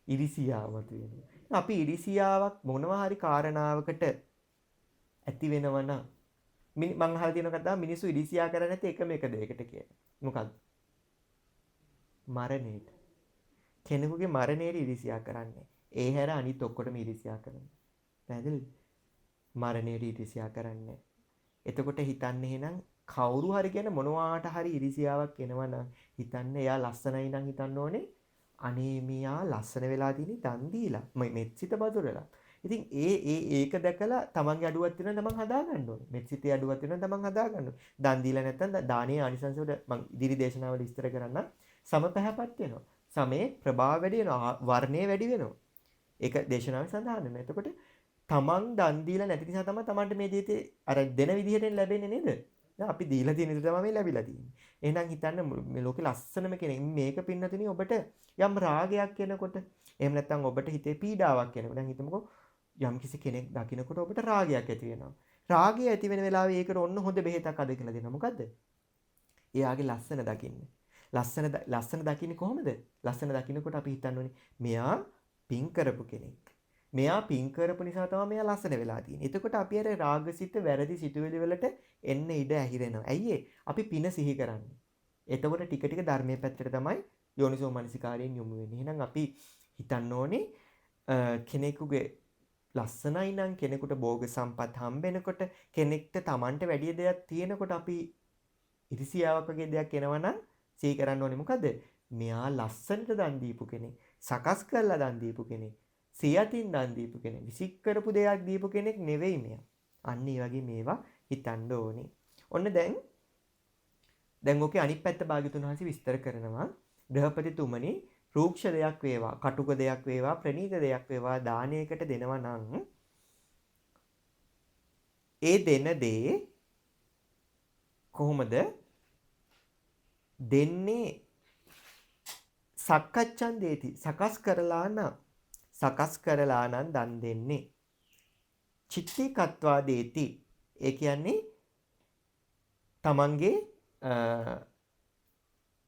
S1: ඉරිසියාවක් තියෙනවා. අපි ඉරිසියාවක් මොනවා හරි කාරණාවකට ඇති වෙනවා නම් මං අහලා තියෙන කතාව මිනිස්සු ඉරිසියා කරන්නේ නැති එකම එක දෙයකට කියනවා. මොකක්ද? මරණයට. කෙනෙකුගේ මරණයට ඉරිසියා කරන්නේ. ඒ හැර අනිත් ඔක්කොටම ඉරිසියා කරනවා. පැහැදිලිද? මරණයට ඉරිසියා කරන්නේ. එතකොට හිතන්නේ එහෙනම් කවුරු හරි කියන මොනවාට හරි ඉරිසියාවක් එනවනම් හිතන්න එයා ලස්සනයි නම් හිතන්න ඕනේ අනේ මෙයා ලස්සන වෙලා තියෙන දන් දීලා මෙත්සිත බදුරලා. ඉතින් ඒක දැකලා තමන්ගේ අඩුවක් තියෙනවා තමන් හදා ගන්න ඕනේ. මෙත්සිතේ අඩුවක් තියෙනවා තමන් හදා ගන්න ඕනේ. දන් දීලා නැත්නම් දානීය ආනිසංස වල මං ඉදිරි දේශනාවල විස්තර කරන්න සමපැහැපත් වෙනවා. සමේ ප්‍රභාව වැඩි වෙනවා. වර්ණය වැඩි වෙනවා. ඒක දේශනාවේ සඳහන් වෙනවා. එතකොට තමන් දන් දීලා නැති නිසා තමයි තමන්ට මේ ජීවිතේ අර දෙන විදිහට ලැබෙන්නේ නේද? දැන් අපි දීලා තියෙන විදිහ තමයි මේ ලැබිලා තියෙන්නේ. එහෙනම් හිතන්න මේ ලෝකේ ලස්සනම කෙනෙක් මේක පින්නතුණි ඔබට යම් රාගයක් එනකොට එහෙම නැත්නම් ඔබට හිතේ පීඩාවක් එනකොට දැන් හිතමුකෝ යම් කිසි කෙනෙක් දකින්නකොට ඔබට රාගයක් ඇති වෙනවා. රාගය ඇති වෙන වෙලාවේ ඒකට ඔන්න හොඳ බෙහෙතක් අද කියලා දෙනවා. මොකද්ද? එයාගේ ලස්සන දකින්න. ලස්සන දකින්නේ කොහොමද? ලස්සන දකින්නකොට අපි හිතන්න ඕනේ මෙයා පින් කරපු කෙනෙක්. මෙයා පින් කරපු නිසා තමයි මෙයා ලස්සන වෙලා තියෙන්නේ. එතකොට අපි අර රාගසිත වැරදි සිතුවිලි වලට එන්න ඉඩ ඇහිරෙනවා. ඇයි අපි පින සිහි කරන්නේ. එතකොට ටික ටික ධර්මයේ පැත්තට තමයි යෝනිසෝ මනසිකාරයෙන් යොමු වෙන්නේ. එහෙනම් අපි හිතන්න ඕනේ කෙනෙකුගේ ලස්සනයි නම් කෙනෙකුට භෝග සම්පත් හම්බෙනකොට කෙනෙක්ට Tamanට වැඩි දෙයක් තියෙනකොට අපි ඉරිසියාවක් වගේ දෙයක් එනවනම් සිහි කරන්න ඕනේ මොකද? මෙයා ලස්සනට දන් දීපු කෙනෙක්, සකස් කරලා දන් දීපු කෙනෙක්, සියතින් දන් දීපු කෙනෙක්, විසික් කරපු දෙයක් දීපු කෙනෙක් නෙවෙයි මෙයා. අන්න ඒ වගේ මේවා හිතන්න ඕනේ. ඔන්න දැන් ඔකේ අනිත් පැත්ත භාග්‍යතුන් වහන්සේ විස්තර කරනවා. ගෘහපතිතුමනි රූක්ෂ දෙයක් වේවා, කටුක දෙයක් වේවා, ප්‍රණීත දෙයක් වේවා දානයකට දෙනවා නම් ඒ දෙන දේ කොහොමද දෙන්නේ? සක්කච්ඡන් දේති. සකස් කරලා නම් දන් දෙන්නේ. චිත්ති කත්වා දේති. ඒ කියන්නේ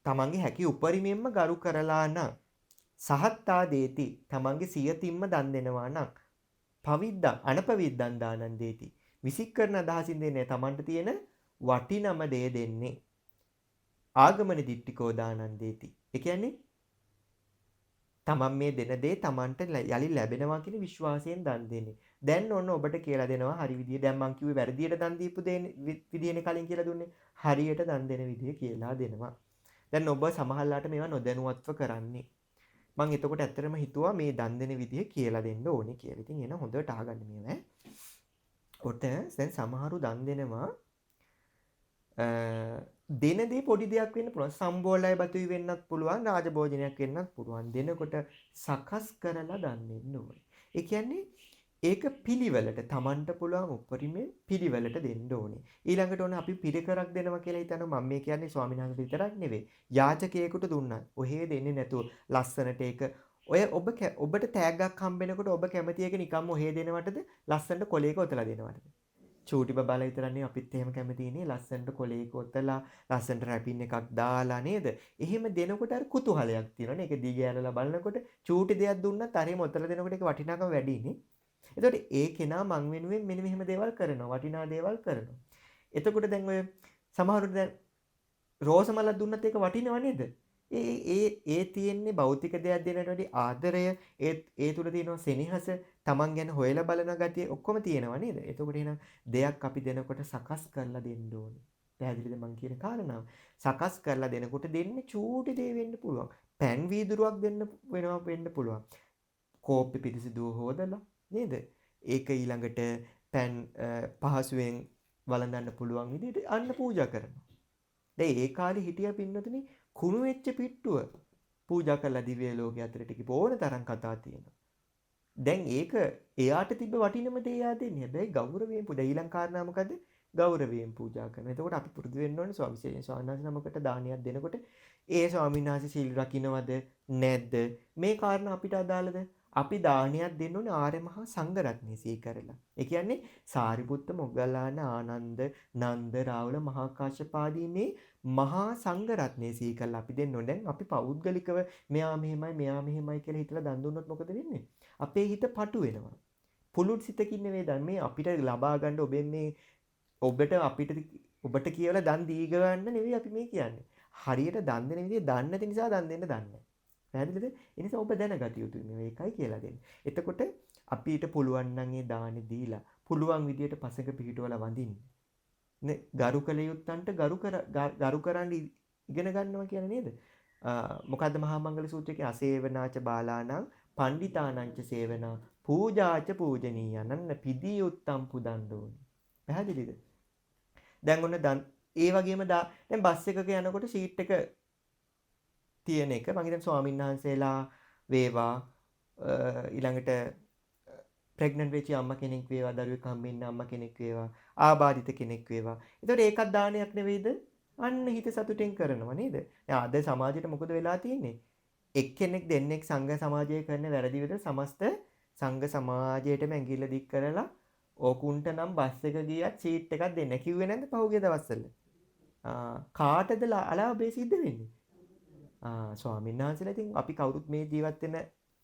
S1: තමන්ගේ හැකි උපරිමයෙන්ම ගරු කරලා නම් සහත්තා දේති. තමන්ගේ සියතින්ම දන් දෙනවා නම් පවිද්දා අනපවිද්දන් දානන් දේති. විසික් කරන අදහසින් දෙන්නේ තමන්ට තියෙන වටිනම දේ දෙන්නේ. ආගමන දිට්ඨිකෝ දානන් දේති. ඒ කියන්නේ තමන් මේ දෙන දේ තමන්ට යලි ලැබෙනවා කියන විශ්වාසයෙන් දන් දෙන්නේ. දැන් ඔන්න ඔබට කියලා දෙනවා හරි විදිය. දැන් මං කිව්වේ වැරදියට දන් දීපු දේ විදියනේ කලින් කියලා දුන්නේ. හරියට දන් දෙන විදිය කියලා දෙනවා. දැන් ඔබ සමහරලාට මේවා නොදැනුවත්ව කරන්නේ. මම එතකොට ඇත්තටම හිතුවා මේ දන් දෙන විදිය කියලා දෙන්න ඕනේ කියලා. ඉතින් එන හොඳට අහගන්න මේවා. ඔට දැන් සමහරු දන් දෙනවා දෙන දේ පොඩි දෙයක් වෙන්න පුළුවන්. සම්බෝලයි බතුයි වෙන්නත් පුළුවන්. රාජභෝජනයක් වෙන්නත් පුළුවන්. දෙනකොට සකස් කරලා දන් දෙන්න ඕනේ. ඒ කියන්නේ ඒක පිළිවෙලට Tamanට පුළුවන් උපරිමයෙන් පිළිවෙලට දෙන්න ඕනේ. ඊළඟට ඕන අපි පිරිකරක් දෙනවා කියලා හිතනවා. මම මේ කියන්නේ ස්වාමීන් වහන්සේ විතරක් නෙවෙයි. යාචකයෙකුට දුන්නත් ඔහෙ දෙන්නේ නැතුව ලස්සනට ඒක ඔය ඔබට තෑග්ගක් හම්බෙනකොට ඔබ කැමති එක නිකම්ම ඔහෙ දෙනවටද ලස්සනට කොලේක ඔතලා දෙනවටද? චූටි බබාලා විතරනේ අපිත් එහෙම කැමතිනේ ලස්සනට කොලේක ඔතලා ලස්සනට රැපින් එකක් දාලා නේද? එහෙම දෙනකොට අර කුතුහලයක් තියෙනවනේ. ඒක දිග ඇරලා බලනකොට චූටි දෙයක් දුන්නත් අර එහෙම ඔතලා දෙනකොට ඒක වටිනාකම වැඩිනේ. එතකොට ඒ කෙනා මං වෙනුවෙන් මෙන්න මෙහෙම දේවල් කරනවා. වටිනා දේවල් කරනවා. එතකොට දැන් ඔය සමහරුන්ට දැන් රෝස මලක් දුන්නත් ඒක වටිනව නේද? ඒ තියෙන්නේ භෞතික දෙයක් දෙනට වඩා ආදරය ඒ තුල තියෙන සෙනෙහස Taman ගැන හොයලා බලන ගතිය ඔක්කොම තියෙනවා නේද? එතකොට එහෙනම් දෙයක් අපි දෙනකොට සකස් කරලා දෙන්න ඕනේ. පැහැදිලිද මං කියන කාරණාව? සකස් කරලා දෙනකොට දෙන්නේ චූටි දේ වෙන්න පුළුවන්. පැන් වීදුරුවක් වෙන්න පුළුවන්. කෝප්පේ පිරිසිදුව හොදලා නේද? ඒක ඊළඟට පැන් පහසුවෙන් වළඳන්න පුළුවන් විදිහට අන්න පූජා කරනවා. දැන් ඒ කාලේ හිටියා පින්නතුනි කුණු වෙච්ච පිට්ටුව පූජා කරලා දිව්‍ය ලෝකයේ අතරට කිප ඕන තරම් කතා තියෙනවා. දැන් ඒක එයාට තිබ්බ වටිනම දේ එයා දෙන්නේ. හැබැයි ගෞරවයෙන් පූජා ඊළඟ කාරණා මොකද? ගෞරවයෙන් පූජා කරනවා. එතකොට අපි පුරුදු වෙන්න ඕනේ ස්වාමීන් වහන්සේ නමකට දානියක් දෙනකොට ඒ ස්වාමීන් වහන්සේ සීල් රකින්නවද නැද්ද? මේ කාරණා අපිට අදාළද? අපි දානයක් දෙන්න ඕනේ ආර්ය මහා සංඝරත්නය සිහි කරලා. ඒ කියන්නේ සාරිපුත්ත මොග්ගල්ලාන ආනන්ද නන්ද රාහුල මහා කාශ්‍යප ආදී මේ මහා සංඝරත්නය සිහි කරලා අපි දෙන්න ඕනේ. දැන් අපි පෞද්ගලිකව මෙයා මෙහෙමයි කියලා හිතලා දන් දුන්නොත් මොකද වෙන්නේ? අපේ හිත පටු වෙනවා. පුළුල් සිතකින් නෙවෙයි දන් මේ අපිට ලබා ගන්න ඔබෙන් මේ ඔබට කියලා දන් දී ගන්න නෙවෙයි අපි මේ කියන්නේ. හරියට දන් දෙන විදිහ දන්නේ නැති නිසා දන් දෙන්න දන්නේ. පැහැදිලිද? ඒ නිසා ඔබ දැනගත යුතුයි මේකයි කියලා දෙන්නේ. එතකොට අපිට පුළුවන් නම් ඒ දානි දීලා පුළුවන් විදියට පසක පිහිටවලා වඳින්න. නේ ගරු කළ යුත්තන්ට ගරු කරන්න ඉගෙන ගන්නවා කියන්නේ නේද? මොකද්ද මහා මංගල සූත්‍රයේ අසේවනාච බාලාණං පණ්ඩිතානංච සේවනා පූජාච පූජනීයනන්න පිදී උත්තම් පුදන් දෝනි. පැහැදිලිද? දැන් ඔන්න ඒ වගේම දැන් බස් එකක යනකොට සීට් එක තියෙන එක මම හිතන්නේ ස්වාමීන් වහන්සේලා වේවා ඊළඟට ප්‍රෙග්නන්ට් වෙච්ච අම්මා කෙනෙක් වේවා දරුවෙක් හම්බෙන්න අම්මා කෙනෙක් වේවා ආබාධිත කෙනෙක් වේවා. ඒතකොට ඒකත් දානයක් නෙවෙයිද? අන්න හිත සතුටෙන් කරනවා නේද? දැන් අද සමාජයට මොකද වෙලා තියෙන්නේ? එක්කෙනෙක් දෙන්නෙක් සංඝ සමාජයේ කරන වැරදි විතර සමස්ත සංඝ සමාජයටම ඇඟිල්ල දික් කරලා ඕකුන්ට නම් බස් එක ගියත් සීට් එකක් දෙන්න කිව්වේ නැද්ද පහුගිය දවස්වල? කාටද අලාභය සිද්ධ වෙන්නේ? ස්වාමීන් වහන්සේලා ඉතින් අපි කවුරුත් මේ ජීවත් වෙන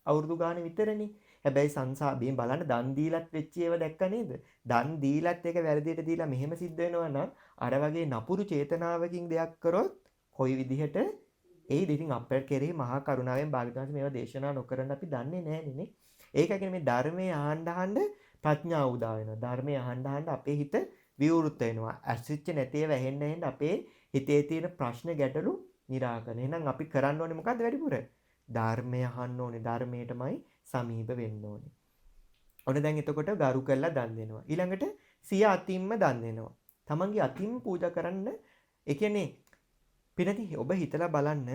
S1: අවුරුදු ගානේ විතරනේ. හැබැයි සංසාරයෙන් බලන්න දන් දීලත් වෙච්ච ඒවා දැක්ක නේද? දන් දීලත් ඒක වැරදියට දීලා මෙහෙම සිද්ධ වෙනවා නම් අර වගේ නපුරු චේතනාවකින් දෙයක් කරොත් කොයි විදිහට ඒයිද? ඉතින් අපේ කෙරෙහි මහා කරුණාවෙන් භාග්‍යවතුන් මේවා දේශනා නොකරන අපි දන්නේ නැහැනේ. ඒකගෙන මේ ධර්මයේ අහන්න ප්‍රඥාව උදා වෙනවා. ධර්මයේ අහන්න අපේ හිත විවෘත වෙනවා. ඇසිච්ච නැතේ වැහෙන්න අපේ හිතේ තියෙන ප්‍රශ්න ගැටලු නිරාකරණය. එහෙනම් අපි කරන්න ඕනේ මොකද්ද වැඩිපුර? ධර්මය අහන්න ඕනේ. ධර්මයටමයි සමීප වෙන්න ඕනේ. ඔන්න දැන් එතකොට ගරු කරලා දන් දෙනවා. ඊළඟට සිය අතින්ම දන් දෙනවා. තමන්ගේ අතින් පූජා කරන්න. ඒ කියන්නේ පිනති ඔබ හිතලා බලන්න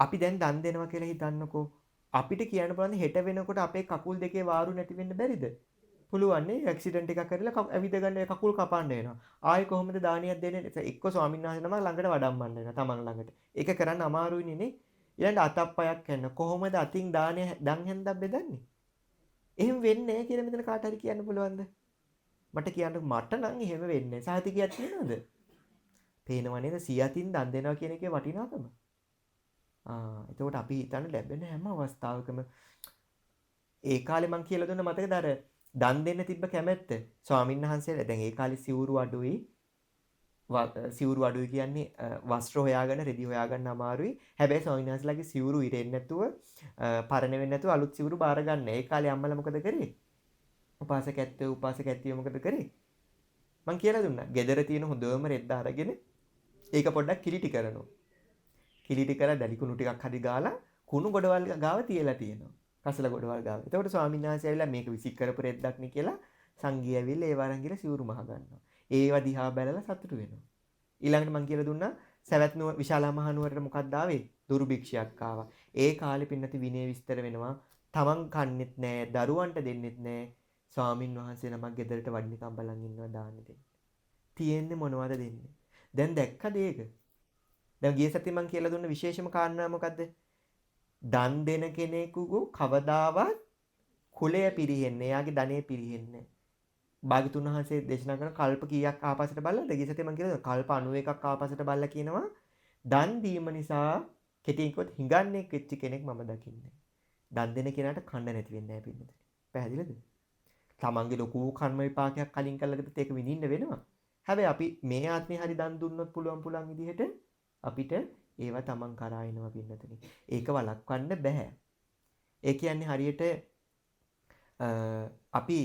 S1: අපි දැන් දන් දෙනවා කියලා හිතන්නකෝ. අපිට කියන්න පුළුවන් හෙට වෙනකොට අපේ කකුල් දෙකේ වාරු නැති වෙන්න බැරිද? පුළුවන් නේ. ඇක්සිඩන්ට් එකක් කරලා ඇවිද ගන්න කකුල් කපන්න වෙනවා. ආයෙ කොහොමද දානියක් දෙන්නේ? එක්ක ස්වාමීන් වහන්සේ නම ළඟට වඩම්මන්න වෙනවා තමන් ළඟට. ඒක කරන්න අමාරුයිනේ නේ. ඊළඟ අතප්පයක් කරන කොහොමද අතින් දානේ දන් හැන්දක් බෙදන්නේ? එහෙම වෙන්නේ නැහැ කියලා මෙතන කාට හරි කියන්න පුළුවන්ද? මට කියන්න මට නම් එහෙම වෙන්නේ නැහැ. සාහිතිකයක් තියෙනවද? පේනව නේද? සියතින් දන් දෙනවා කියන එකේ වටිනාකම. එතකොට අපි හිතන්න ලැබෙන හැම අවස්ථාවකම ඒ කාලේ මං කියලා දුන්න මතකද අර දන් දෙන්න තිබ්බ කැමැත්ත ස්වාමීන් වහන්සේලා දැන් ඒ කාලේ සිවුරු අඩුයි කියන්නේ වස්ත්‍ර හොයාගන්න රෙදි හොයාගන්න අමාරුයි. හැබැයි ස්වාමීන් වහන්සේලාගේ සිවුරු ඉරෙන්නේ නැතුව පරණ වෙන්නේ නැතුව අලුත් සිවුරු බාර ගන්න. ඒ කාලේ අම්මලා මොකද කරේ? උපාසකැත්තයෝ මොකද කරේ? මං කියලා දුන්නා. ගෙදර තියෙන හොඳම රෙද්ද අරගෙන ඒක පොඩ්ඩක් කිලිටි කරනවා. කිලිටි කරලා දැලි කුණු ටිකක් හරි ගාලා කුණු ගොඩවල් ගාව තියලා තියෙනවා. කසල ගොඩවල් ගාව. එතකොට ස්වාමීන් වහන්සේ ඇවිල්ලා මේක විසික් කරපු රෙද්දක් නේ කියලා සංඝයා ඇවිල්ලා ඒ වරන් ගිහලා සිවුරු මහ ගන්නවා. ඒව දිහා බලලා සතුටු වෙනවා. ඊළඟට මම කියලා දුන්නා සවැත් නුවර විශාලා මහනුවරට මොකක්ද ආවේ? දුර්භික්ෂයක් ආවා. ඒ කාලේ පින්නති විනය විස්තර වෙනවා. තමන් කන්නෙත් නෑ, දරුවන්ට දෙන්නෙත් නෑ. ස්වාමින් වහන්සේ නමක් ගෙදරට වඩිනකම් බලන් ඉන්නවා දාන්න දෙන්න. තියෙන්නේ මොනවද දෙන්නේ? දැන් දැක්කද ඒක? දැන් ගිය සතියේ මම කියලා දුන්න විශේෂම කාරණා මොකද්ද? දන් දෙන කෙනෙකු කවදාවත් කුලය පිරිහෙන්නේ, එයාගේ ධනෙ පිරිහෙන්නේ. භාගතුන් වහන්සේ දේශනා කරන කල්ප කීයක් ආපස්සට බලලාද? ගිය සතියේ මම කියලා කල්ප 91ක් ආපස්සට බලලා කියනවා දන් දීම නිසා කෙටියෙන් කිව්වොත් හිඟන්නේ වෙච්ච කෙනෙක් මම දකින්නේ. දන් දෙන කෙනාට කන්න නැති වෙන්නේ නැහැ පින්නතේ. පැහැදිලිද? තමන්ගේ ලොකු කර්ම විපාකයක් කලින් කළා තිබුත් ඒක විඳින්න වෙනවා. හැබැයි අපි මේ ආත්මේ හරි දන් දුන්නොත් පුළුවන් විදිහට අපිට ඒව තමන් කරා එනවා පින්නතේ. ඒක වළක්වන්න බෑ. ඒ කියන්නේ හරියට අපි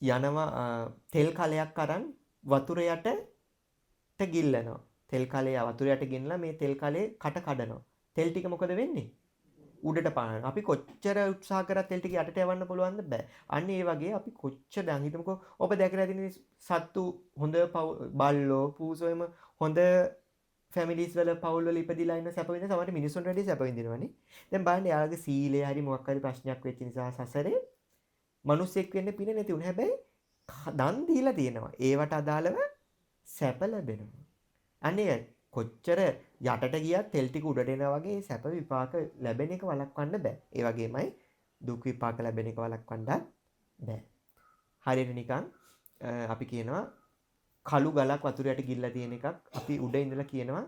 S1: යනවා තෙල් කලයක් අරන් වතුර යටට ගිල්ලනවා. තෙල් කලය වතුර යට ගෙනලා මේ තෙල් කලේ කට කඩනවා. තෙල් ටික මොකද වෙන්නේ? උඩට පාන. අපි කොච්චර උත්සාහ කරත් තෙල් ටික යටට යවන්න පුළුවන්ද? බෑ. අන්න ඒ වගේ අපි කොච්චර දැන් හිතමුකෝ ඔබ දැකලා තියෙන සත්තු හොඳ බල්ලෝ පූසෝ එම හොඳ ෆැමිලිස් වල පවුල් වල ඉපදිලා ඉන්න සැප විඳින සමහර මිනිස්සුන්ට වැඩි සැප විඳිනවනේ. දැන් බලන්න යාගේ සීලය හරි මොකක් හරි ප්‍රශ්නයක් වෙච්ච නිසා සසරේ මිනිස්සෙක් වෙන්න පින නැති වුණ. හැබැයි දන් දීලා තියෙනවා. ඒවට අදාළව සැප ලැබෙනවා. අනේ කොච්චර යටට ගියත් තෙල් ටික උඩට එනවා වගේ සැප විපාක ලැබෙන එක වළක්වන්න බෑ. ඒ වගේමයි දුක් විපාක ලැබෙන එක වළක්වන්නත් බෑ. හරියට නිකන් අපි කියනවා කළු ගලක් වතුර යට ගිල්ලා තියෙන එකක් අපි උඩ ඉඳලා කියනවා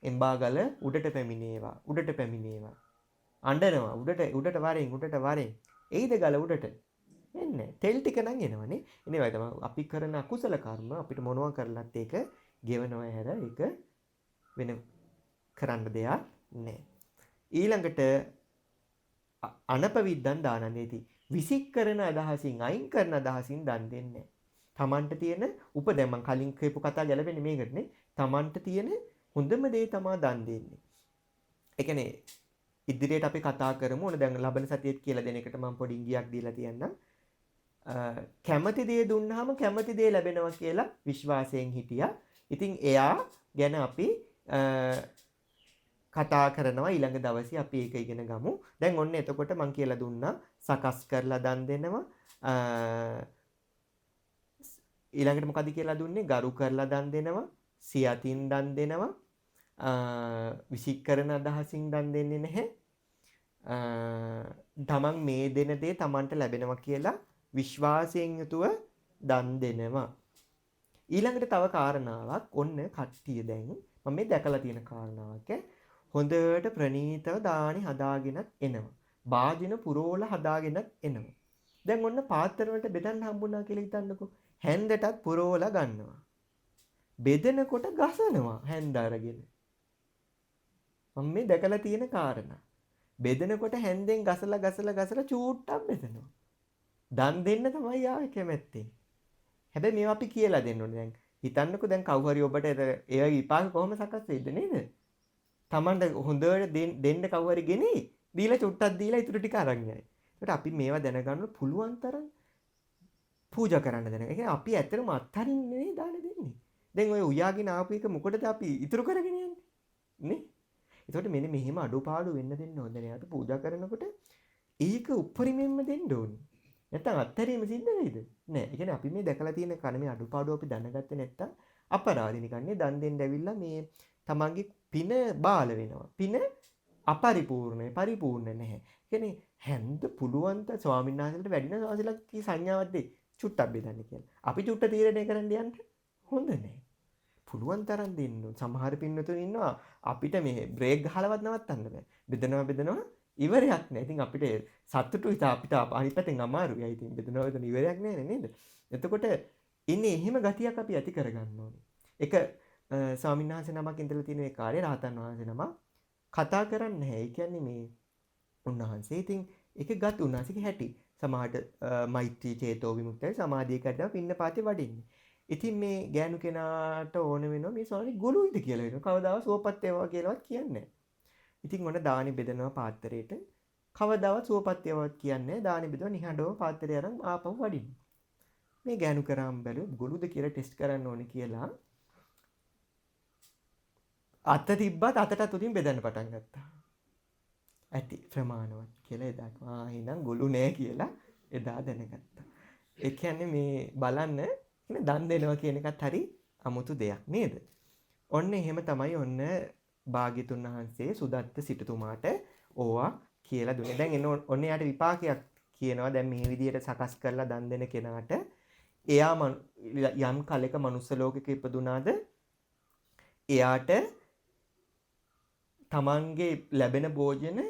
S1: එම්බා ගල උඩට පැමිණේවා උඩට පැමිණේවා අඬනවා උඩට වරෙන් එයිද ගල උඩට එන්නේ තෙල් ටික නම් එනවනේ. එනේ වයි තමයි අපි කරන අකුසල කර්ම අපිට මොනවා කරලත් ඒක ගෙවනවා හැර ඒක වෙන කරන්න දෙයක් නැහැ. ඊළඟට අනපවිද්දන් දානන්නේති. විසික් කරන අදහසින් අයින් කරන අදහසින් දන් දෙන්නේ. තමන්ට තියෙන උපදැන් මම කලින් කියපු කතා ගැලපෙන්නේ මේකටනේ. තමන්ට තියෙන හොඳම දේ තමයි දන් දෙන්නේ. ඒ කියන්නේ ඉදිරියට අපි කතා කරමු. ඕන දැන් ලබන සතියේත් කියලා දෙන එකට මම පොඩි ඉඟියක් දීලා තියන්නම්. කැමති දේ දුන්නාම කැමති දේ ලැබෙනවා කියලා විශ්වාසයෙන් හිටියා. ඉතින් එයා ගැන අපි කතා කරනවා ඊළඟ දවසේ අපි ඒක ඉගෙන ගමු. දැන් ඔන්න එතකොට මම කියලා දුන්නා සකස් කරලා දන් දෙනවා. ඊළඟට මොකද කියලා දුන්නේ? ගරු කරලා දන් දෙනවා. සියතින් දන් දෙනවා. විසික් කරන අදහසින් දන් දෙන්නේ නැහැ. තමන් මේ දෙන දේ තමන්ට ලැබෙනවා කියලා විශ්වාසයෙන් යුතුව දන් දෙනවා. ඊළඟට තව කාරණාවක් ඔන්න කට්ටිය දැන් මම මේ දැකලා තියෙන කාරණාවක් හොඳට ප්‍රණීතව දානි හදාගෙනත් එනවා. වාජින පුරෝල හදාගෙනත් එනවා. දැන් ඔන්න පාත්‍ර වලට බෙදන්න හම්බුණා කියලා හිතන්නකෝ. හැන්දටත් පුරෝලා ගන්නවා. බෙදනකොට ගසනවා හැන්ද අරගෙන. මම මේ දැකලා තියෙන කාරණා. බෙදනකොට හැන්දෙන් ගසලා චූට්ටක් බෙදනවා. දන් දෙන්න තමයි ආවේ කැමැත්තෙන්. හැබැයි මේවා අපි කියලා දෙන්න ඕනේ. දැන් හිතන්නකෝ දැන් කවුරු හරි ඔබට ඒ විපාක කොහොම සකස් වෙයිද නේද? Tamanda හොඳට දෙන්න කවුරු හරි ගෙනේ දීලා චුට්ටක් දීලා ඊටු ටික අරන් යයි. ඒකට අපි මේවා දැනගන්න පුළුවන් තරම් පූජා කරන්න දැන. ඒ කියන්නේ අපි ඇත්තටම අත්හරින්නේ නේ දාන දෙන්නේ. දැන් ඔය උයාගෙන ආපු එක මොකටද අපි ඉතුරු කරගෙන යන්නේ? නේ? ඒකට මෙන්න මෙහෙම අඩුපාඩු වෙන්න දෙන්න හොඳ නෑ. අපි පූජා කරනකොට ඒක උපරිමයෙන්ම දෙන්න ඕනේ. නැත්තම් අත්හැරීම සිද්ධ වෙයිද? නෑ. ඒ කියන්නේ අපි මේ දැකලා තියෙන කර්මයේ අඩුපාඩු අපි දැනගත්තේ නැත්තම් අපරාධ නිකන්නේ දන් දෙන්න ඇවිල්ලා මේ තමන්ගේ පින බාල වෙනවා. පින අපරිපූර්ණයි, පරිපූර්ණ නැහැ. ඒ කියන්නේ හැන්ද පුළුවන් ත ස්වාමීන් වහන්සේලාට වැඩින වාසිලා කී සංඥාවක් දෙයි. චුට්ටක් බෙදන්න කියලා. අපි චුට්ට තීරණය කරන්න යන්න හොඳ නෑ. පුළුවන් තරම් දෙන්න. සමහර පින්නතුන් ඉන්නවා අපිට මේ බ්‍රේක් ගහලවත් නවත්තන්න බෑ. බෙදනවා ඉවරයක් නෑ. ඉතින් අපිට සතුටුයි අපිට අනිත් පැත්තෙන් අමාරුයි. ඉතින් බෙදනවා ඉවරයක් නෑ නේද? එතකොට ඉන්නේ එහෙම ගතියක් අපි ඇති කරගන්න ඕනේ. එක ස්වාමීන් වහන්සේ නමක් ඉඳලා තියෙන ඒ කාර්යය රහතන් වහන්සේ නම කතා කරන්නේ නැහැ. ඒ කියන්නේ මේ උන්වහන්සේ ඉතින් ඒක ගත් උන්වහන්සේගේ හැටි. සමාහට මෛත්‍රී චේතෝ විමුක්තයි සමාධිය කරලා පින්න පාතේ වඩින්නේ. ඉතින් මේ ගෑනු කෙනාට ඕන වෙනවා මේ ස්වාමී ගොළුයිද කියලා වෙනවා. කවදාවත් සුවපත් වේවා කියලාවත් කියන්නේ නැහැ. ඉතින් ඔන්න දානි බෙදනවා පාත්‍රයට. කවදාවත් සුවපත්යවත් කියන්නේ දානි බෙදව නිහඬව පාත්‍රය අරන් ආපහු වඩින්න. මේ ගෑනු කරාම බැලුව ගොළුද කියලා ටෙස්ට් කරන්න ඕනේ කියලා අත තිබ්බත් අතට උදින් බෙදන්න පටන් ගත්තා. ඇති ප්‍රමාණවත් කියලා එදා එහෙනම් ගොළු නෑ කියලා එදා දැනගත්තා. ඒ කියන්නේ මේ බලන්න දන් දෙනවා කියන එකත් හරි අමුතු දෙයක් නේද? ඔන්න එහෙම තමයි ඔන්න භාග්‍යතුන් වහන්සේ සුදත්ත සිටුතුමාට ඕවා කියලා දුන්නේ. දැන් එන්න ඔන්න යාට විපාකයක් කියනවා. දැන් මේ විදිහට සකස් කරලා දන් දෙන කෙනාට එයා යම් කලෙක මනුස්ස ලෝකෙක ඉපදුනාද එයාට තමන්ගේ ලැබෙන භෝජන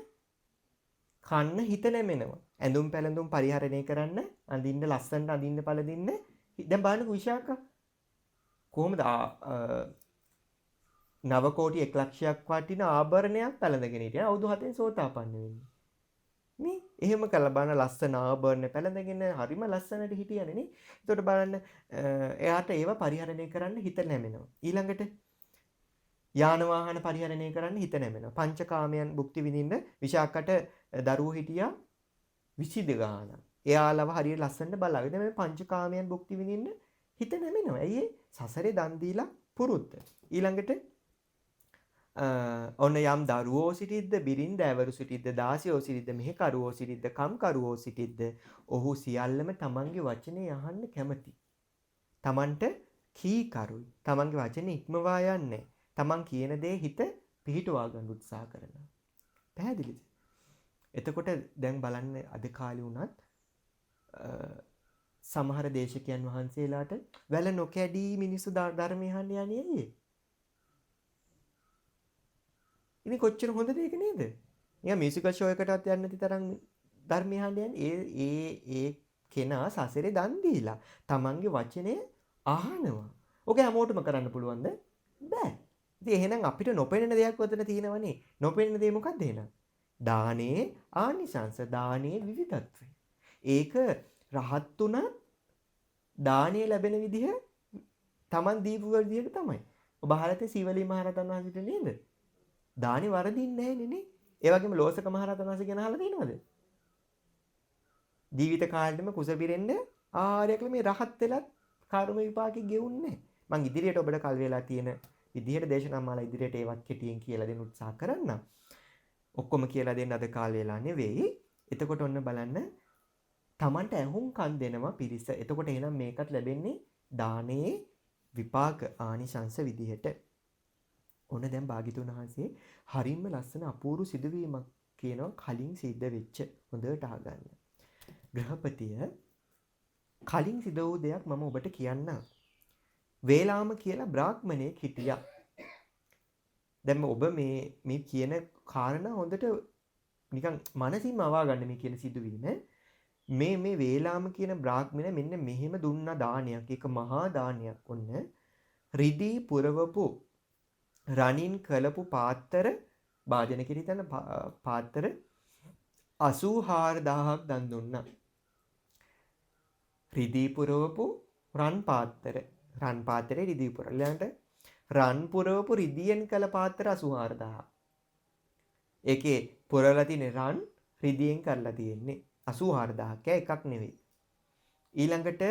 S1: කන්න හිත නැමෙනවා. ඇඳුම් පැළඳුම් පරිහරණය කරන්න, අඳින්න ලස්සනට අඳින්න පළඳින්න. දැන් බලන්න විශාකා කොහොමද නව කෝටි 1 ලක්ෂයක් වටින ආභරණයක් පැළඳගෙන හිටියා. අවුරුදු 7න් සෝතාපන්න වෙන්නේ. නේ එහෙම කළා බලන්න ලස්සන ආභරණ පැළඳගෙන හරිම ලස්සනට හිටියනේ නේ. ඒකට බලන්න එයාට ඒව පරිහරණය කරන්න හිත නැමෙනවා. ඊළඟට යාන වාහන පරිහරණය කරන්න හිත නැමෙනවා. පංචකාමයන් භුක්ති විඳින්න විශාකට දරුවෝ හිටියා 22 ගාණක්. එයාලව හරියට ලස්සනට බලාගෙන මේ පංචකාමයන් භුක්ති විඳින්න හිත නැමෙනවා. ඇයි සසරේ දන් දීලා පුරුද්ද. ඊළඟට ඔන්න යම් දරුවෝ සිටිද්ද, බිරින්ද ඇවරු සිටිද්ද, දාසියෝ සිටිද්ද, මෙහෙකරුවෝ සිටිද්ද, කම්කරුවෝ සිටිද්ද, ඔහු සියල්ලම තමන්ගේ වචනේ අහන්න කැමති. තමන්ට කීකරුයි. තමන්ගේ වචනේ ඉක්මවා යන්නේ. තමන් කියන දේ හිත පිහිටුවා ගන්න උත්සාහ කරනවා. පැහැදිලිද? එතකොට දැන් බලන්න අද කාලේ වුණත් සමහර දේශකයන් වහන්සේලාට වැල නොකැඩී මිනිස්සු ධර්මය අහන්න යන්නේ ඇයි? ඉතින් කොච්චර හොඳ දෙයක නේද? නිකන් මියුසිකල් ෂෝ එකටවත් යන්න නැති තරම් ධර්මය අහන්න යන්නේ ඒ කෙනා සසරේ දන් දීලා තමන්ගේ වචනය අහනවා. ඔක හැමෝටම කරන්න පුළුවන්ද? බෑ. ඉතින් එහෙනම් අපිට නොපෙනෙන දෙයක් වතන තියෙනවනේ. නොපෙනෙන දේ මොකක්ද එහෙනම්? දානේ ආනිසංස, දානේ විවිධත්වය. ඒක රහත් උනත් දානේ ලැබෙන විදිහ Taman දීපු විදිහට තමයි. ඔබ අහලා තියෙ සීවලී මහරහතන් වහන්සේට නේද? දානේ වරදින්නේ නැහැ නේ. ඒ වගේම ලෝසක මහරහතන් වහන්සේ ගැන අහලා තියෙනවද? ජීවිත කාලෙම කුස පිරෙන්න ආහාරයක් මේ රහත් වෙලත් කර්ම විපාකෙ ගෙවුන්නේ. මං ඉදිරියට ඔබට කල් වෙලා තියෙන විදිහට දේශනා මාලා ඉදිරියට ඒවත් කෙටියෙන් කියලා දෙන්න උත්සාහ කරන්න. ඔක්කොම කියලා දෙන්න අද කාල වේලා නෙවෙයි. එතකොට ඔන්න බලන්න Tamanට ඇහුම්කන් දෙනවා පිරිස. එතකොට එහෙනම් මේකත් ලැබෙන්නේ දානේ විපාක ආනිශංස විදිහට. ඔන්න දැන් භාග්‍යතුන් වහන්සේ හරිම ලස්සන අපූර්ව සිදුවීමක් කියනවා කලින් සිද්ධ වෙච්ච. හොඳට අහගන්න. ගෘහපතිය කලින් සිදු වූ දෙයක් මම ඔබට කියන්නම්. වේලාම කියලා බ්‍රාහ්මණයෙක් හිටියා. දැන් ඔබ මේ කියන කාරණා හොඳට නිකන් මනසින්ම අවා ගන්න මේ කියන සිදුවීම. මේ වේලාම කියන බ්‍රාහ්මණය මෙන්න මෙහෙම දුන්නා දානයක්. ඒක මහා දානයක්. ඔන්න රිදී පුරවපු රණින් කළපු පාත්තර භාජන කිරිතන පාත්තර 84000ක් දන් දුන්නා. රිදී පුරවපු රන් පාත්තරේ රිදී පුරලන්ට රන් පුරවපු රිදියෙන් කළ පාත්‍ර 84000. ඒකේ පුරවලා තියෙන රන් රිදියෙන් කරලා තියෙන්නේ 84000ක් එකක් නෙවෙයි. ඊළඟට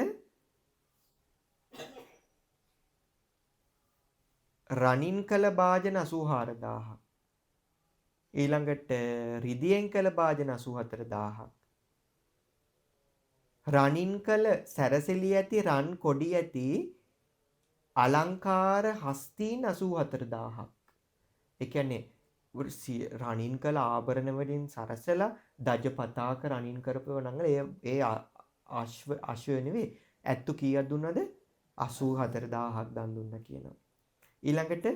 S1: රනින් කළ භාජන 84000ක්. ඊළඟට රිදියෙන් කළ භාජන 84000ක්. රනින් කළ සැරසිලි ඇති රන් කොඩි ඇති අලංකාර හස්තීන් 84000ක්. ඒ කියන්නේ රනින් කළ ආභරණ වලින් සරසලා දජ පතාක රනින් කරපුව නම් ඒ අශ්වය නෙවෙයි ඇත්තු කීයක් දුන්නද 84000ක් දන් දුන්නා කියනවා. ඊළඟට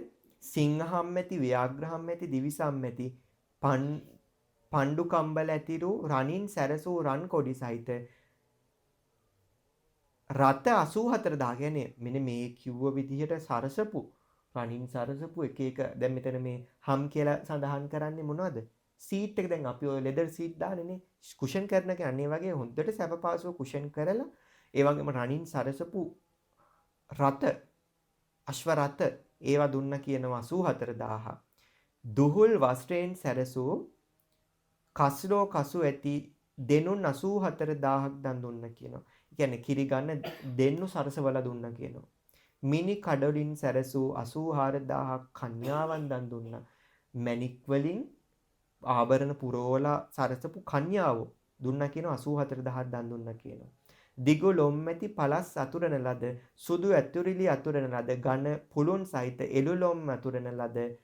S1: සිංහම් ඇති ව්‍යාග්‍රහම් ඇති දිවිසම් ඇති පණ්ඩු කම්බල ඇතිරු රනින් සැරසූ රන් කොඩි සහිත රත 84000 කියන්නේ මෙන්න මේ කිව්ව විදිහට සරසපු රනින් සරසපු එක දැන් මෙතන මේ හම් කියලා සඳහන් කරන්නේ මොනවද? සීට් එක දැන් අපි ඔය ලෙදර් සීට් දාන්නේ කුෂන් කරන එක අනේ වගේ හොඳට සැපපාසුව කුෂන් කරලා ඒ වගේම රනින් සරසපු රත අශ්ව රත ඒවා දුන්න කියනවා 84000. දුහුල් වස්ත්‍රයෙන් සැරසූ කස්රෝ කසු ඇති දෙනුන් 84000ක් දන් දුන්න කියනවා. ඒ කියන්නේ කිරි ගන්න දෙන්නු සරසවලා දුන්න කියනවා. මිනි කඩොලින් සැරසූ 84000ක් කන්‍යාවන් දන් දුන්නා. මැණික් වලින් ආභරණ පුරවලා සරසපු කන්‍යාවෝ දුන්නා කියනවා 84000ක් දන් දුන්නා කියනවා. දිගු ලොම් ඇති පලස් අතුරන ලද සුදු ඇතුරිලි අතුරන ලද ඝන පුළුන් සහිත එළු ලොම් අතුරන ලද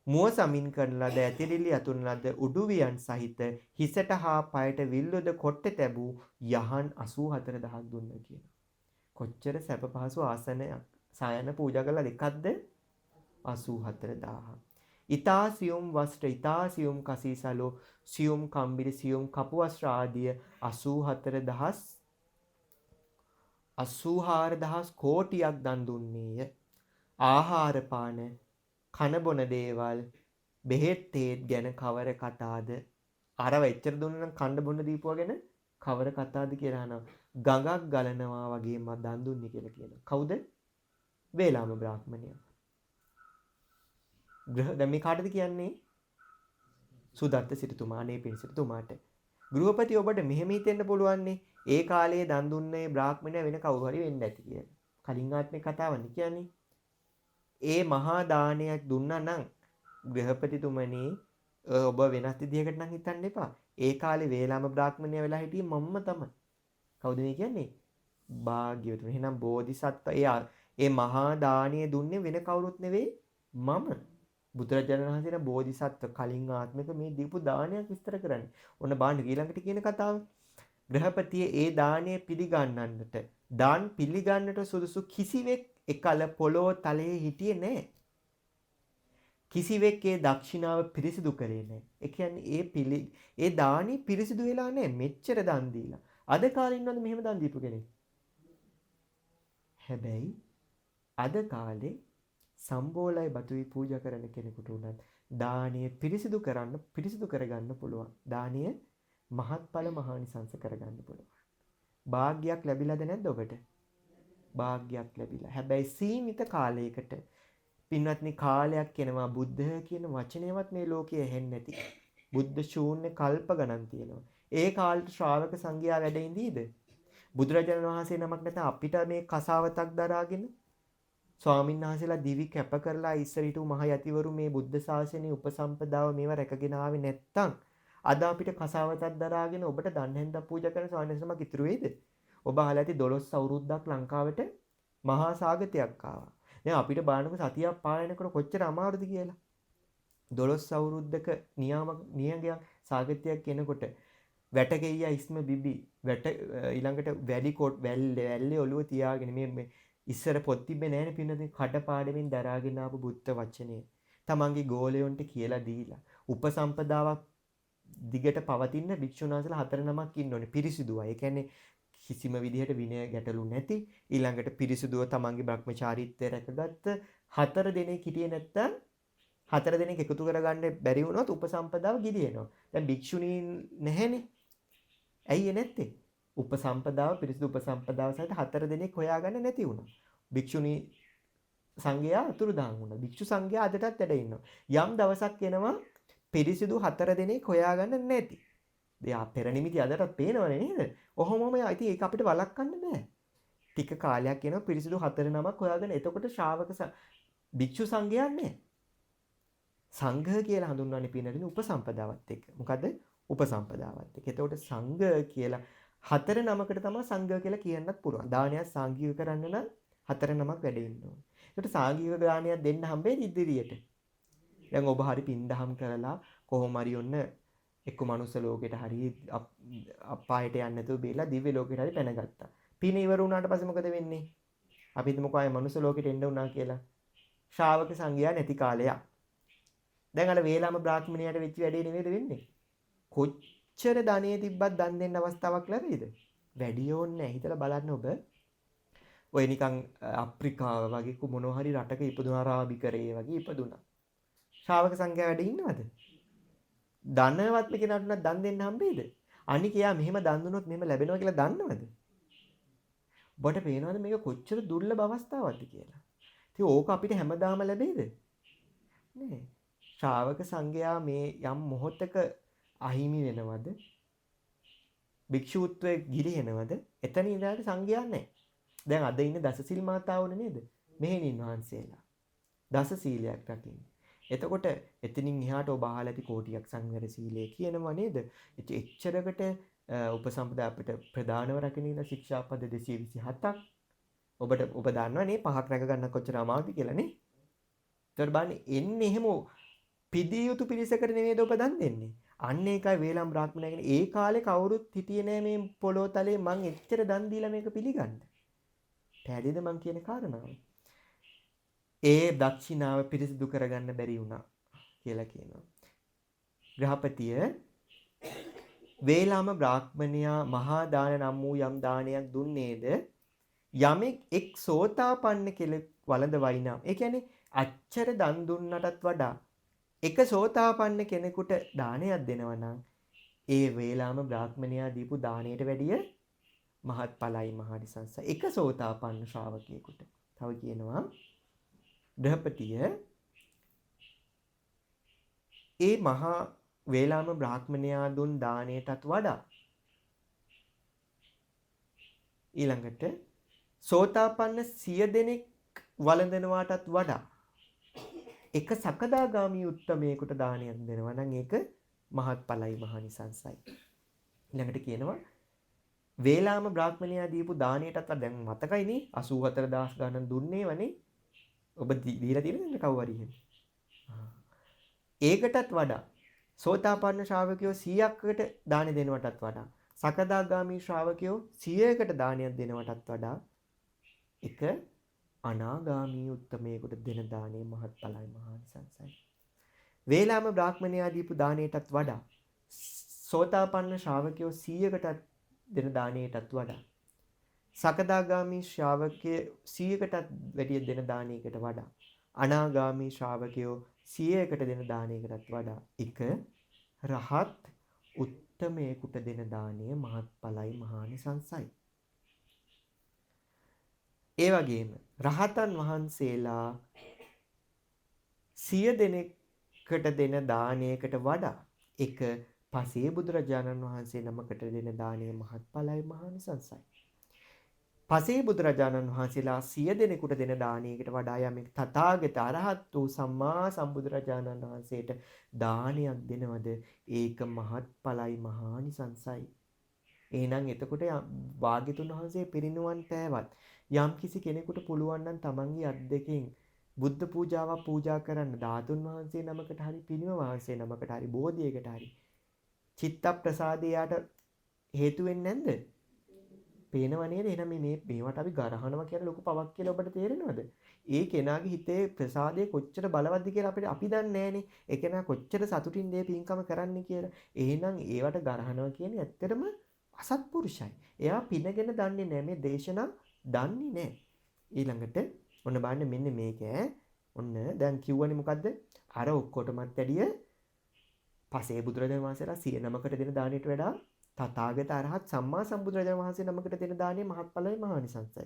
S1: මුව සමින් කරන ලද ඇතිරිලි අතුරන ලද උඩුවියන් සහිත හිසට හා පයට විල්ලුද කොට්ටේ තැබූ යහන් 84000ක් දුන්නා කියනවා. කොච්චර සැප පහසු ආසනයක් සායන පූජා කළා දෙකක්ද 84000ක්. ඊතා සියුම් වස්ත්‍ර ඊතා සියුම් කසීසලෝ සියුම් කම්බිරි සියුම් කපු වස්ත්‍ර ආදිය 84000 කෝටියක් දන් දුන්නේය. ආහාර පාන කන බොන දේවල් බෙහෙත් තේත් ගැන කවර කතාද? අරව එච්චර දුන්නා නම් කන්න බොන්න දීපුවා ගැන කවර කතාද කියලා අහනවා. ගඟක් ගලනවා වගේ මම දන් දුන්නේ කියලා කියනවා. කවුද? වේලාම බ්‍රාහ්මණයා. දැන් මේ කාටද කියන්නේ? සුදත්ත සිටුතුමා නේ පිරිසිතුමාට. ගෘහපති ඔබට මෙහෙම හිතෙන්න පුළුවන්නේ ඒ කාලේ දන් දුන්නේ බ්‍රාහ්මණය වෙන කවුරු හරි වෙන්න ඇති කියලා. කලින් ආත්මේ කතාවන්නේ කියන්නේ. ඒ මහා දානයක් දුන්නා නම් ගෘහපතිතුමනි ඔබ වෙනස් විදිහකට නම් හිතන්න එපා. ඒ කාලේ වේලාම බ්‍රාහ්මණය වෙලා හිටියේ මම්ම තමයි. කවුද මේ කියන්නේ? භාග්‍යවතුන්. එහෙනම් බෝධිසත්ව ඒ මහා දානිය දුන්නේ වෙන කවුරුත් නෙවෙයි මම. බුදුරජාණන් වහන්සේලා බෝධිසත්ව කලින් ආත්මික මේ දීපු දානයක් විස්තර කරන්නේ. ඔන්න බාන්න ඊළඟට කියන කතාව. ගෘහපතිය ඒ දානය පිළිගන්නන්නට දාන් පිළිගන්නට සුදුසු කිසිවෙක් එකල පොළොව තලයේ හිටියේ නැහැ. කිසිවෙක් ඒ දක්ෂිනාව පිරිසිදු කරේ නැහැ. ඒ කියන්නේ ඒ දානි පිරිසිදු වෙලා නැහැ. මෙච්චර දන් දීලා. අද කාලේ ඉන්නවද මෙහෙම දන් දීපු කෙනෙක්? හැබැයි අද කාලේ සම්බෝලයි බතුයි පූජා කරන කෙනෙකුට උනත් දානීය පිරිසිදු කරගන්න පුළුවන්. දානීය මහත්ඵල මහානිසංස කරගන්න පුළුවන්. භාග්යක් ලැබිලාද නැද්ද ඔබට? භාග්යක් ලැබිලා. හැබැයි සීමිත කාලයකට පින්වත්නි කාලයක් එනවා බුද්ධ කියන වචනේවත් මේ ලෝකයේ ඇහෙන්නේ නැති. බුද්ධ ශූන්‍ය කල්ප ගණන් තියෙනවා. ඒ කාලේ ශ්‍රාවක සංඝයා වැඩ ඉඳීද? බුදුරජාණන් වහන්සේ නමක් නැත්නම් අපිට මේ කසාවතක් දරාගෙන ස්වාමීන් වහන්සේලා දිවි කැප කරලා ඉස්සර හිටු මහ යතිවරු මේ බුද්ධ ශාසනයේ උපසම්පදාව මේවා රැකගෙන ආවේ නැත්තම් අද අපිට කසාවතක් දරාගෙන ඔබට දන් හැන්දක් පූජා කරන ස්වාමීන් වහන්සේනමක් ඉතුරු වෙයිද? ඔබ අහලා ඇති 12 අවුරුද්දක් ලංකාවට මහා සාගතයක් ආවා. දැන් අපිට බලනකො සතියක් පාලනයකට කොච්චර අමාරුද කියලා. 12 අවුරුද්දක නියගයක් සාගතයක් එනකොට වැටගෙයියා ඉස්ම බිබි ඊළඟට වැලි කොට වැල්ලේ ඔළුව තියාගෙන මේ ඉස්සර පොත් තිබ්බේ නැහැනේ පින්නදී කඩපාඩමින් දරාගෙන ආපු බුද්ධ වචනේ තමන්ගේ ගෝලයන්ට කියලා දීලා උපසම්පදාවක් දිගට පවතින භික්ෂුන් වහන්සේලා 4 නමක් ඉන්න ඕනේ පිරිසිදුවයි. ඒ කියන්නේ කිසිම විදිහට විනය ගැටලු නැති ඊළඟට පිරිසිදුව තමන්ගේ භ්‍රමචාරීත්වය රැකගත්ත 4 දෙනෙක් හිටියේ නැත්තම් 4 දෙනෙක් එකතු කරගන්න බැරි වුණොත් උපසම්පදාව ගිලිනවා. දැන් භික්ෂුණීන් නැහැනේ. ඇයි නැත්තේ? උපසම්පදාව පිරිසිදු උපසම්පදාව සහිත 4 දෙනෙක් හොයාගන්න නැති වුණා. භික්ෂුණී සංඝයා අතුරුදහන් වුණා. භික්ෂු සංඝයා අදටත් වැඩ ඉන්නවා. යම් දවසක් එනවා පිරිසිදු 4 දෙනෙක් හොයාගන්න නැති. දෙයා පෙර නිමිති අදටත් පේනවනේ නේද? ඔහොමම ඉතින් ඒක අපිට වළක්වන්න බෑ. ටික කාලයක් එනවා පිරිසිදු 4 නමක් හොයාගෙන එතකොට ශ්‍රාවක භික්ෂු සංඝයා නැහැ. සංඝ කියලා හඳුන්වන්නේ පින්නදින උපසම්පදාවත් එක්ක. මොකද උපසම්පදාවත් එක්ක. එතකොට සංඝ කියලා 4 නමකට තමයි සංඝ කියලා කියන්නත් පුළුවන්. දානයක් සාංගික කරන්න නම් 4 නමක් වැඩ ඉන්න ඕනේ. ඒකට සාංගික දානයක් දෙන්න හම්බෙන්නේ ඉදිරියට. දැන් ඔබ හරි පින්දහම් කරලා කොහොම හරි ඔන්න එක්ක මනුස්ස ලෝකෙට හරි අපායට යන්න නැතුව බේලා දිව්‍ය ලෝකෙට හරි පැනගත්තා. පින ඉවර වුණාට පස්සේ මොකද වෙන්නේ? අපි හිතමුකෝ ආයේ මනුස්ස ලෝකෙට එන්න උනා කියලා. ශ්‍රාවක සංඝයා නැති කාලයක්. දැන් අර වේලාම බ්‍රාහ්මණයාට වෙච්ච වැඩේ නෙමෙයිද වෙන්නේ? කොච්චර ධනෙ තිබ්බත් දන් දෙන්න අවස්ථාවක් ලැබෙයිද? වැඩි ඕනේ නැහැ. හිතලා බලන්න ඔබ. ඔය නිකන් අප්‍රිකාව වගේ මොනවා හරි රටක ඉපදුනා අරාබිකරේ වගේ ඉපදුනා. ශ්‍රාවක සංඝයා වැඩ ඉන්නවද? ධනවත්ම කෙනාට උනත් දන් දෙන්න හම්බෙයිද? අනික එයා මෙහෙම දන් දුනොත් මෙහෙම ලැබෙනවා කියලා දන්නවද? ඔබට පේනවද මේක කොච්චර දුර්ලභ අවස්ථාවක්ද කියලා? ඉතින් ඕක අපිට හැමදාම ලැබෙයිද? නෑ. ශ්‍රාවක සංඝයා මේ යම් මොහොතක අහිමි වෙනවද? භික්ෂූත්වයේ ගිලිහෙනවද? එතන ඉඳලා සංඝයා නැහැ. දැන් අද ඉන්නේ දසසිල් මාතාවුනේ නේද? මෙහෙණින් වහන්සේලා. දස සීලයක් රකින්නේ. එතකොට එතනින් එහාට ඔබ අහලා ඇති කෝටියක් සංවර සීලය කියනවා නේද? එච්චරකට උපසම්පදා අපිට ප්‍රධානව රකින්න ශික්ෂාපද 227ක් ඔබ දන්නවා නේ පහක් රැක ගන්න කොච්චර අමාරුද කියලා නේ. ඒතර බලන්න එන්නේ එහෙම පිදිය යුතු පිරිසකට නෙමෙයිද ඔබ දන් දෙන්නේ. අන්න ඒකයි වේලම් බ්‍රාහ්මණයගෙන ඒ කාලේ කවුරුත් හිටියේ නෑ මේ පොළොව තලේ මං එච්චර දන් දීලා මේක පිළිගන්න. පැහැදිලිද මං කියන කාරණාව? ඒ දක්ෂිනාව පිරිසිදු කරගන්න බැරි වුණා කියලා කියනවා. ග්‍රහපතිය වේලාම බ්‍රාහ්මණයා මහා දාන නම් වූ යම් දානයක් දුන්නේද යමෙක් එක් සෝතාපන්න කෙලෙක් වළඳ වයිනම්. ඒ කියන්නේ අච්චර දන් දුන්නටත් වඩා එක සෝතාපන්න කෙනෙකුට දානයක් දෙනවා නම් ඒ වේලාම බ්‍රාහ්මණයා දීපු දාණයට වැඩිය මහත්ඵලයි මහානිසංසයි. එක සෝතාපන්න ශ්‍රාවකයෙකුට. තව කියනවා ග්‍රහපතිය ඒ මහා වේලාම බ්‍රාහ්මණයා දුන් දාණයටත් වඩා ඊළඟට සෝතාපන්න 100 දෙනෙක් වළඳනවාටත් වඩා එක සකදාගාමී උත්තමයෙකුට දානයක් දෙනවා නම් ඒක මහත්ඵලයි මහානිසංසයි. ඊළඟට කියනවා වේලාම බ්‍රාහ්මණයා දීපු දාණයටත් වඩා දැන් මතකයිනේ 84000 ගණන් දුන්නේ වනේ ඔබ දීලා තියෙනද කවුරු හරි එහෙම. ඒකටත් වඩා සෝතාපන්න ශ්‍රාවකයෝ 100කට දාන දෙනවටත් වඩා සකදාගාමී ශ්‍රාවකයෝ 100කට දානයක් දෙනවටත් වඩා එක අනාගාමී උත්තමයෙකුට දෙන දාණය මහත්ඵලයි මහානිසංසයි. වේලාම බ්‍රාහ්මණයා දීපු දාණයටත් වඩා සෝතාපන්න ශ්‍රාවකයෝ 100කට දෙන දාණයටත් වඩා සකදාගාමී ශ්‍රාවකයෝ 100කටත් වැඩිය දෙන දානයකට වඩා අනාගාමී ශ්‍රාවකයෝ 100කට දෙන දානයකටත් වඩා එක රහත් උත්තමයෙකුට දෙන දානය මහත්ඵලයි මහානිසංසයි. ඒ වගේම රහතන් වහන්සේලා 100 දෙනෙකුට දෙන දානයකට වඩා එක පසේ බුදුරජාණන් වහන්සේ නමකට දෙන දානය මහත්ඵලයි මහානිසංසයි. පසේ බුදුරජාණන් වහන්සේලා 100 දෙනෙකුට දෙන දානයකට වඩා යමෙක් තථාගත අරහත් වූ සම්මා සම්බුදුරජාණන් වහන්සේට දානයක් දෙනවද ඒක මහත්ඵලයි මහානිසංසයි. එහෙනම් එතකොට වාග්යතුන් වහන්සේ පිරිනුවන් පෑවත් යම් කිසි කෙනෙකුට පුළුවන් නම් තමන්ගේ අත් දෙකෙන් බුද්ධ පූජාවක් පූජා කරන්න ධාතුන් වහන්සේ නමකට හරි පිරිනව වහන්සේ නමකට හරි බෝධියකට හරි චිත්ත ප්‍රසාදයට හේතු වෙන්නේ නැද්ද? පේනව නේද? එහෙනම් මේවට අපි ගරහනවා කියන ලොකු පවක් කියලා ඔබට තේරෙනවද? ඒ කෙනාගේ හිතේ ප්‍රසාදය කොච්චර බලවත්ද කියලා අපි දන්නේ නැහනේ. ඒ කෙනා කොච්චර සතුටින් මේ පින්කම කරන්නේ කියලා. එහෙනම් ඒවට ගරහනවා කියන්නේ ඇත්තටම අසත්පුරුෂයි. එයා පිනගෙන දන්නේ නැහැ. මේ දේශනා දන්නේ නැහැ. ඊළඟට ඔන්න බලන්න මෙන්න මේක ඔන්න දැන් කිව්වනේ මොකද්ද? අර ඔක්කොටමත් වැඩිය පසේ බුදුරජාණන් වහන්සේලා 100 නමකට දෙන දාණයට වඩා තථාගත අරහත් සම්මා සම්බුදුරජාණන් වහන්සේ නමකට දෙන දාණය මහත්ඵලයි මහානිසංසයි.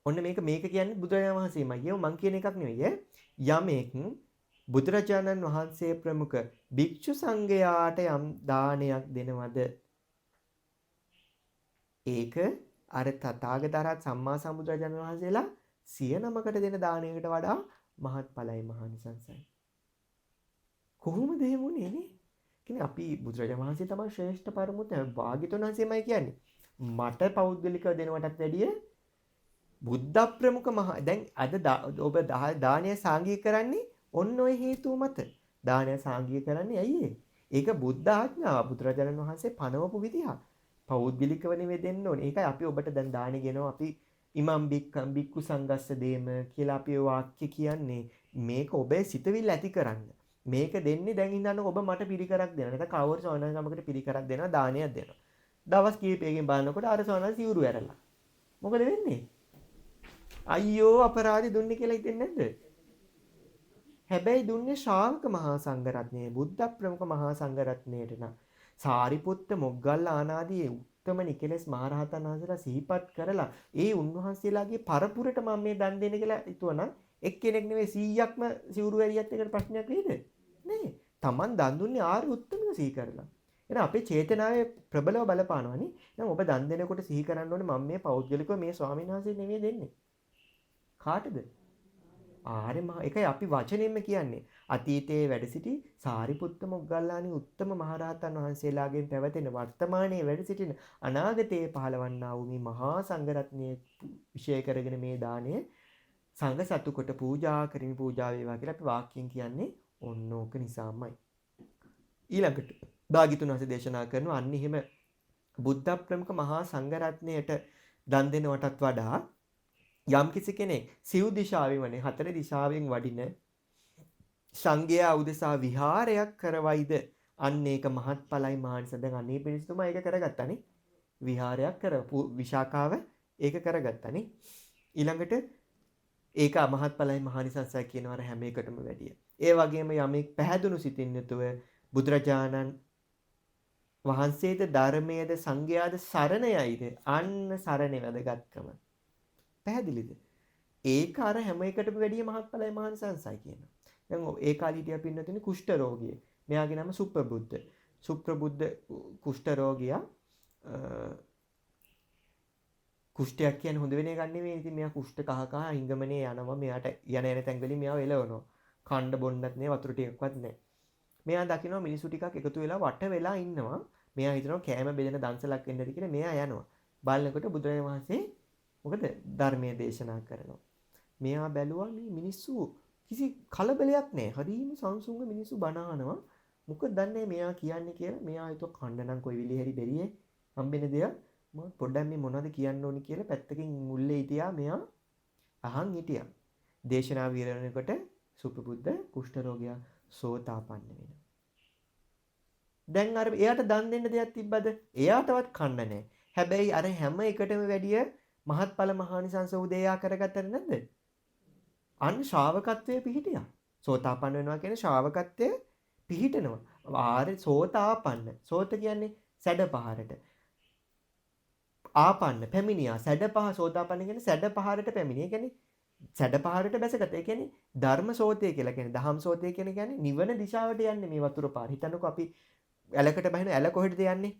S1: ඔන්න මේක කියන්නේ බුදුරජාණන් වහන්සේමයි. ඒක මං කියන එකක් නෙවෙයි. යමෙක් බුදුරජාණන් වහන්සේ ප්‍රමුඛ භික්ෂු සංඝයාට යම් දානයක් දෙනවද ඒක අර තථාගත අරහත් සම්මා සම්බුදුරජාණන් වහන්සේලා 100 නමකට දෙන දානයකට වඩා මහත්ඵලයි මහානිසංසයි. කොහොමද එහෙම වුනේ නේ? කියන්නේ අපි බුදුරජාණන් වහන්සේ තමයි ශ්‍රේෂ්ඨ පරමොත වාග්යතුන් වහන්සේමයි කියන්නේ. මට පෞද්ගලිකව දෙනවටත් වැඩිය බුද්ධ ප්‍රමුඛ මහා දැන් අද ඔබ දානය සාංගික කරන්නේ ඔන්න ඔය හේතුව මත. දානය සාංගික කරන්නේ ඇයි ඒක බුද්ධ ආඥාව බුදුරජාණන් වහන්සේ පනවපු විදිහ. පෞද්ගලිකව නෙවෙයි දෙන්න ඕනේ. ඒකයි අපි ඔබට දැන් දානි ගෙනවා අපි ඉමම් බික්කු සංගස්ස දේම කියලා අපි වාක්‍ය කියන්නේ මේක ඔබේ සිතවිල්ල ඇති කරන්න. මේක දෙන්නේ දැන් ඉඳන් ඔබ මට පිරිකරක් දෙනවා. නැත්නම් කවුරු සෝනනමකට පිරිකරක් දෙනවා දානයක් දෙනවා. දවස් කීපයකින් බලනකොට අර සෝනන සිවුරු ඇරලා. මොකද වෙන්නේ? අයියෝ අපරාධි දුන්නේ කියලා හිතෙන්නේ නැද්ද? හැබැයි දුන්නේ ශ්‍රාවක මහා සංඝරත්නයේ බුද්ධ ප්‍රමුඛ මහා සංඝරත්නයට නම් සාරිපුත්ත මොග්ගල්ලා ආනාදී උත්තම නිකලස් මහරහතන් වහන්සේලා සිහිපත් කරලා ඒ උන්වහන්සේලාගේ පරපුරට මම මේ දන් දෙන්න කියලා හිතුවනම් එක්කෙනෙක් නෙවෙයි 100ක්ම සිවුරු වැරියත් එකට ප්‍රශ්නයක් වෙයිද? නෑ. Taman දන් දුන්නේ ආර්ය උත්තමව සිහි කරලා. එහෙනම් අපේ චේතනාවේ ප්‍රබලව බලපානවනේ. එහෙනම් ඔබ දන් දෙනකොට සිහි කරන්න ඕනේ මම මේ පෞද්ගලිකව මේ ස්වාමීන් වහන්සේ නෙවෙයි දෙන්නේ. කාටද? ආර්ය මහ ඒකයි අපි වචනෙන්ම කියන්නේ. අතීතයේ වැඩ සිටි සාරිපුත්ත මොග්ගල්ලානි උත්තම මහරහතන් වහන්සේලාගෙන් පැවතෙන වර්තමානයේ වැඩ සිටින අනාගතයේ පහළවන්නා වූ මේ මහා සංඝරත්නයේ විශේෂ කරගෙන මේ දාණය සංඝ සතු කොට පූජා කරමින් පූජා වේවා කියලා අපි වාක්‍යයෙන් කියන්නේ ඔන්න ඕක නිසාමයි. ඊළඟට භාග්‍යතුන් වහන්සේ දේශනා කරනවා අන්න එහෙම බුද්ධ ප්‍රමුඛ මහා සංඝරත්නයට දන් දෙනවටත් වඩා යම් කිසි කෙනෙක් සිව් දිශාවෙමනේ හතර දිශාවෙන් වඩින සංඝයා උදෙසා විහාරයක් කරවයිද අන්න ඒක මහත්ඵලයි මහානිස. දැන් අනේ පිරිසුතුමා ඒක කරගත්තානේ. විහාරයක් කරපු විශාකාව ඒක කරගත්තානේ. ඊළඟට ඒක මහත්ඵලයි මහානිසංසයි කියනවා හැම එකටම වැඩිය. ඒ වගේම යමෙක් පැහැදුණු සිතින් යුතුව බුදුරජාණන් වහන්සේද ධර්මයේද සංඝයාද සරණයයිද අන්න සරණේ වැදගත්කම. පැහැදිලිද? ඒක අර හැම එකටම වැඩිය මහත්ඵලයි මහානිසංසයි කියනවා. දැන් ඒ කාලේ හිටියා පින්නතුනේ කුෂ්ඨ රෝගියෙක්. මෙයාගේ නම සුප්‍රබුද්ධ. සුප්‍රබුද්ධ කුෂ්ඨ රෝගියා කුෂ්ඨයක් කියන්නේ හොඳ වෙන එකක් නෙවෙයි. ඉතින් මෙයා කුෂ්ඨ කහ කහ හිඟමනේ යනවා. මෙයාට යන තැන් වලින් මෙයාව එලවනවා. කණ්ඩ බොන්නත් නේ වතුර ටිකක්වත් නැහැ. මෙයා දකිනවා මිනිස්සු ටිකක් එකතු වෙලා වට වෙලා ඉන්නවා. මෙයා හිතනවා කෑම බෙදෙන දන්සලක් වෙන්නද කියලා මෙයා යනවා. බලනකොට බුදුරජාණන් වහන්සේ මොකද ධර්මයේ දේශනා කරනවා. මෙයා බැලුවා මේ මිනිස්සු කිසි කලබලයක් නැහැ. හරිම සංසුන්ව මිනිස්සු බණ අහනවා. මොකද දන්නේ මෙයා කියන්නේ කියලා. මෙයා හිතුවා කන්න නම් කොයි විලි හැරි බැරියේ හම්බෙන දෙයක්. මම පොඩ්ඩක් මේ මොනවද කියන්න ඕනි කියලා පැත්තකින් මුල්ලේ හිටියා. මෙයා අහන් හිටියා. දේශනා විවරණයකට සුපබුද්ධ කුෂ්ඨ රෝගියා සෝතාපන්න වෙනවා. දැන් අර එයාට දන් දෙන්න දෙයක් තිබ්බද? එයාටවත් කන්න නැහැ. හැබැයි අර හැම එකටම වැඩිය මහත්ඵල මහානිසංස උදේයා කරගත්තද නැද්ද? අන්න ශ්‍රාවකත්වයේ පිහිටියා. සෝතාපන්න වෙනවා කියන්නේ ශ්‍රාවකත්වයේ පිහිටනවා. ආර්ය සෝතාපන්න. සෝත කියන්නේ සැඩපහරට. ආපන්න පැමිණියා. සැඩපහ සෝතාපන්න කියන්නේ සැඩපහරට පැමිණිය. කියන්නේ සැඩපහරට බැසගත. ඒ කියන්නේ ධර්ම සෝතය කියලා කියන්නේ දහම් සෝතය කියන්නේ නිවන දිශාවට යන්නේ මේ වතුර පාර. හිතන්නකෝ අපි ඇලකට බහින ඇල කොහෙටද යන්නේ?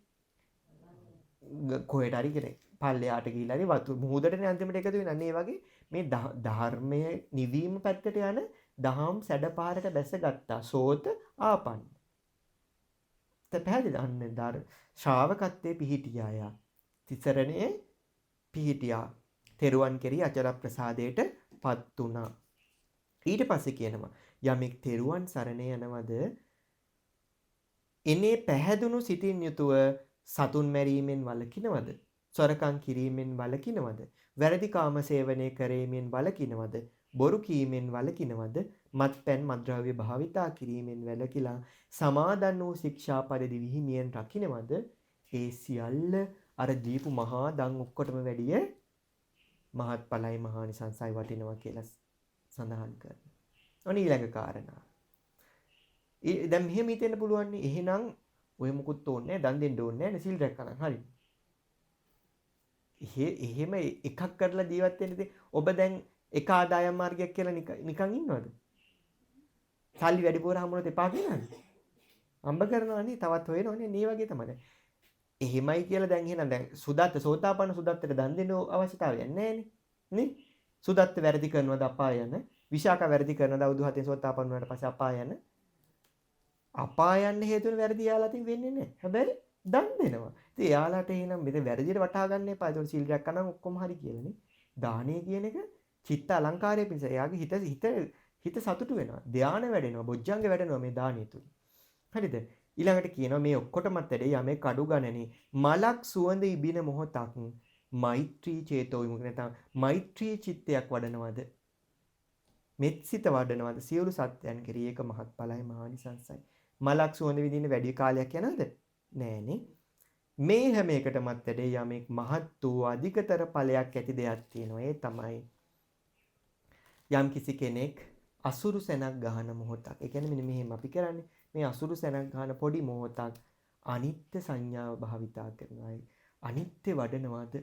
S1: කොහෙට හරි කියන්නේ පල්ලෙහාට ගිහිල්ලා හරි වතුර මුහුදටනේ අන්තිමට එකතු වෙන්නේ. ඒ වගේ මේ ධර්මයේ නිවීම පැත්තට යන දහම් සැඩපාරට බැසගත්තා. සෝත ආපන්න. පැහැදිලිද? අන්න ශ්‍රාවකත්වයේ පිහිටියා යා. තිසරණේ පිහිටියා. තෙරුවන් කෙරෙහි අචල ප්‍රසාදයට පත් වුණා. ඊට පස්සේ කියනවා යමෙක් තෙරුවන් සරණ යනවද එනේ පැහැදුණු සිතින් යුතුව සතුන් මැරීමෙන් වළකිනවද? සොරකම් කිරීමෙන් වළකිනවද? වැරදි කාම සේවනය කිරීමෙන් වළකිනවද? බොරු කීමෙන් වළකිනවද? මත්පැන් මත්ද්‍රව්‍ය භාවිතා කිරීමෙන් වැළකීලා සමාදන් වූ ශික්ෂා පරිදි විහිමියෙන් රකින්නවද? ඒ සියල්ල අර දීපු මහා දන් ඔක්කොටම වැඩිය මහත්ඵලයි මහානිසංසයි වටිනවා කියලා සඳහන් කරනවා. අනේ ඊළඟ කාරණා. දැන් මෙහෙම හිතෙන්න පුළුවන් නේ. එහෙනම් ඔය මුකුත් ඕනේ නැහැ. දන් දෙන්න ඕනේ නැහැ. සිල් රැකගන්න. හරි. එහෙම එකක් කරලා ජීවත් වෙන්න ඉතින් ඔබ දැන් එක ආදායම් මාර්ගයක් කියලා නිකන් ඉන්නවද? සල්ලි වැඩිපුර හම්බුනොත් එපා කියනවද? හම්බ කරනවනේ තවත් හොයනවනේ මේ වගේ තමයි. එහෙමයි කියලා දැන් එහෙනම් දැන් සුදත්ත සෝතාපන්න සුදත්තට දන් දෙන්න අවශ්‍යතාවයක් නැහැ නේ. සුදත්ත වැරදි කරනවද අපාය යන? විශාක වැරදි කරනවද අවුරුදු 7 සෝතාපන්න වුණාට පස්සේ අපාය යන? අපාය යන්න හේතු වෙන වැරදි යාලා තින් වෙන්නේ නැහැ. හැබැයි දන් දෙනවා. ඉතින් එයාලට එහෙනම් මෙතන වැරදියට වටහා ගන්න එපා. ඒතකොට සීල් රැකගන්න ඔක්කොම හරි කියලානේ. දානය කියන එක චිත්ත අලංකාරය පිණිස. එයාගේ හිත සතුටු වෙනවා. ධානය වැඩෙනවා. බොජ්ජංග වැඩෙනවා මේ දානය තුල. හරිද? ඊළඟට කියනවා මේ ඔක්කොටමත් වැඩේ යමේ කඩු ගණනේ මලක් සුවඳ ඉබින මොහොතක් මෛත්‍රී චේතෝ විමුක්ති නැත්නම් මෛත්‍රී චිත්තයක් වඩනවද? මෙත්සිත වඩනවද? සියලු සත්‍යයන් කෙරෙහි ඒක මහත්ඵලයි මහානිසංසයි. මලක් සුවඳ විඳින්න වැඩි කාලයක් යනවද? නෑනේ. මේ හැම එකටමත් වැඩේ යමෙක් මහත් වූ අධිකතර ඵලයක් ඇති දෙයක් තියෙනවා. ඒ තමයි යම් කිසි කෙනෙක් අසුරු සැනක් ගහන මොහොතක්. ඒ කියන්නේ මෙන්න මෙහෙම අපි කරන්නේ මේ අසුරු සැනක් ගහන පොඩි මොහොතක් අනිත්‍ය සංඥාව භාවිතා කරනවා. අනිත්‍ය වඩනවාද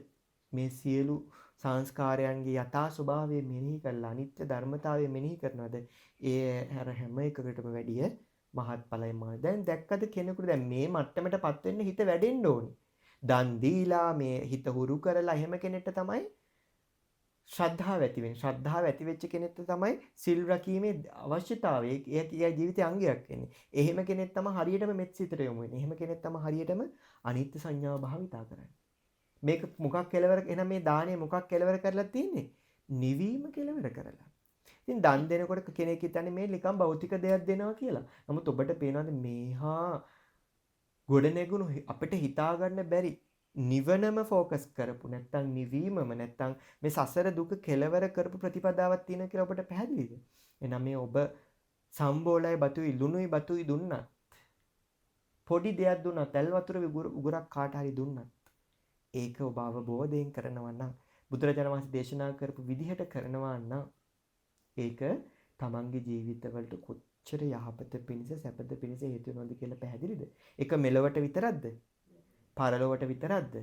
S1: මේ සියලු සංස්කාරයන්ගේ යථා ස්වභාවය මෙනෙහි කරලා අනිත්‍ය ධර්මතාවය මෙනෙහි කරනවාද ඒ හැම එකකටම වැඩිය මහත්ඵලයි මා. දැන් දැක්කද කෙනෙකුට දැන් මේ මට්ටමටපත් වෙන්න හිත වැඩෙන්න ඕනේ. දන් දීලා මේ හිත හුරු කරලා එහෙම කෙනෙක්ට තමයි ශ්‍රද්ධාව ඇති වෙන්නේ. ශ්‍රද්ධාව ඇති වෙච්ච කෙනෙක්ට තමයි සිල් රැකීමේ අවශ්‍යතාවය ඒ ජීවිතයේ අංගයක් වෙන්නේ. එහෙම කෙනෙක් තමයි හරියටම මෙත් සිතට යොමු වෙන්නේ. එහෙම කෙනෙක් තමයි හරියටම අනිත්‍ය සංඥාව භාවිතා කරන්නේ. මේක මොකක් කෙලවර එහෙනම් මේ දාණය මොකක් කෙලවර කරලා තියෙන්නේ? නිවීම කෙලවර කරලා. ඉතින් දන් දෙනකොට කෙනෙක් හිතන්නේ මේ නිකන් භෞතික දෙයක් දෙනවා කියලා. නමුත් ඔබට පේනවාද මේහා ගොඩනැගුණු අපිට හිතා ගන්න බැරි නිවනම ફોકસ කරපු නැත්තම් නිවීමම නැත්තම් මේ සසර දුක කෙලවර කරපු ප්‍රතිපදාවක් තියෙන කියලා ඔබට පැහැදිලිද? එහෙනම් මේ ඔබ සම්බෝලයි බතුයි ලුණුයි බතුයි දුන්නත් පොඩි දෙයක් දුන්නත් තෙල් වතුර උගුරක් කාට හරි දුන්නත් ඒක ඔබ අවබෝධයෙන් කරනවා නම් බුදුරජාණන් වහන්සේ දේශනා කරපු විදිහට කරනවා නම් ඒක තමන්ගේ ජීවිතවලට කොච්චර යහපත පිණිස සැපත පිණිස හේතු වෙනවද කියලා පැහැදිලිද? ඒක මෙලොවට විතරක්ද? පරලොවට විතරක්ද?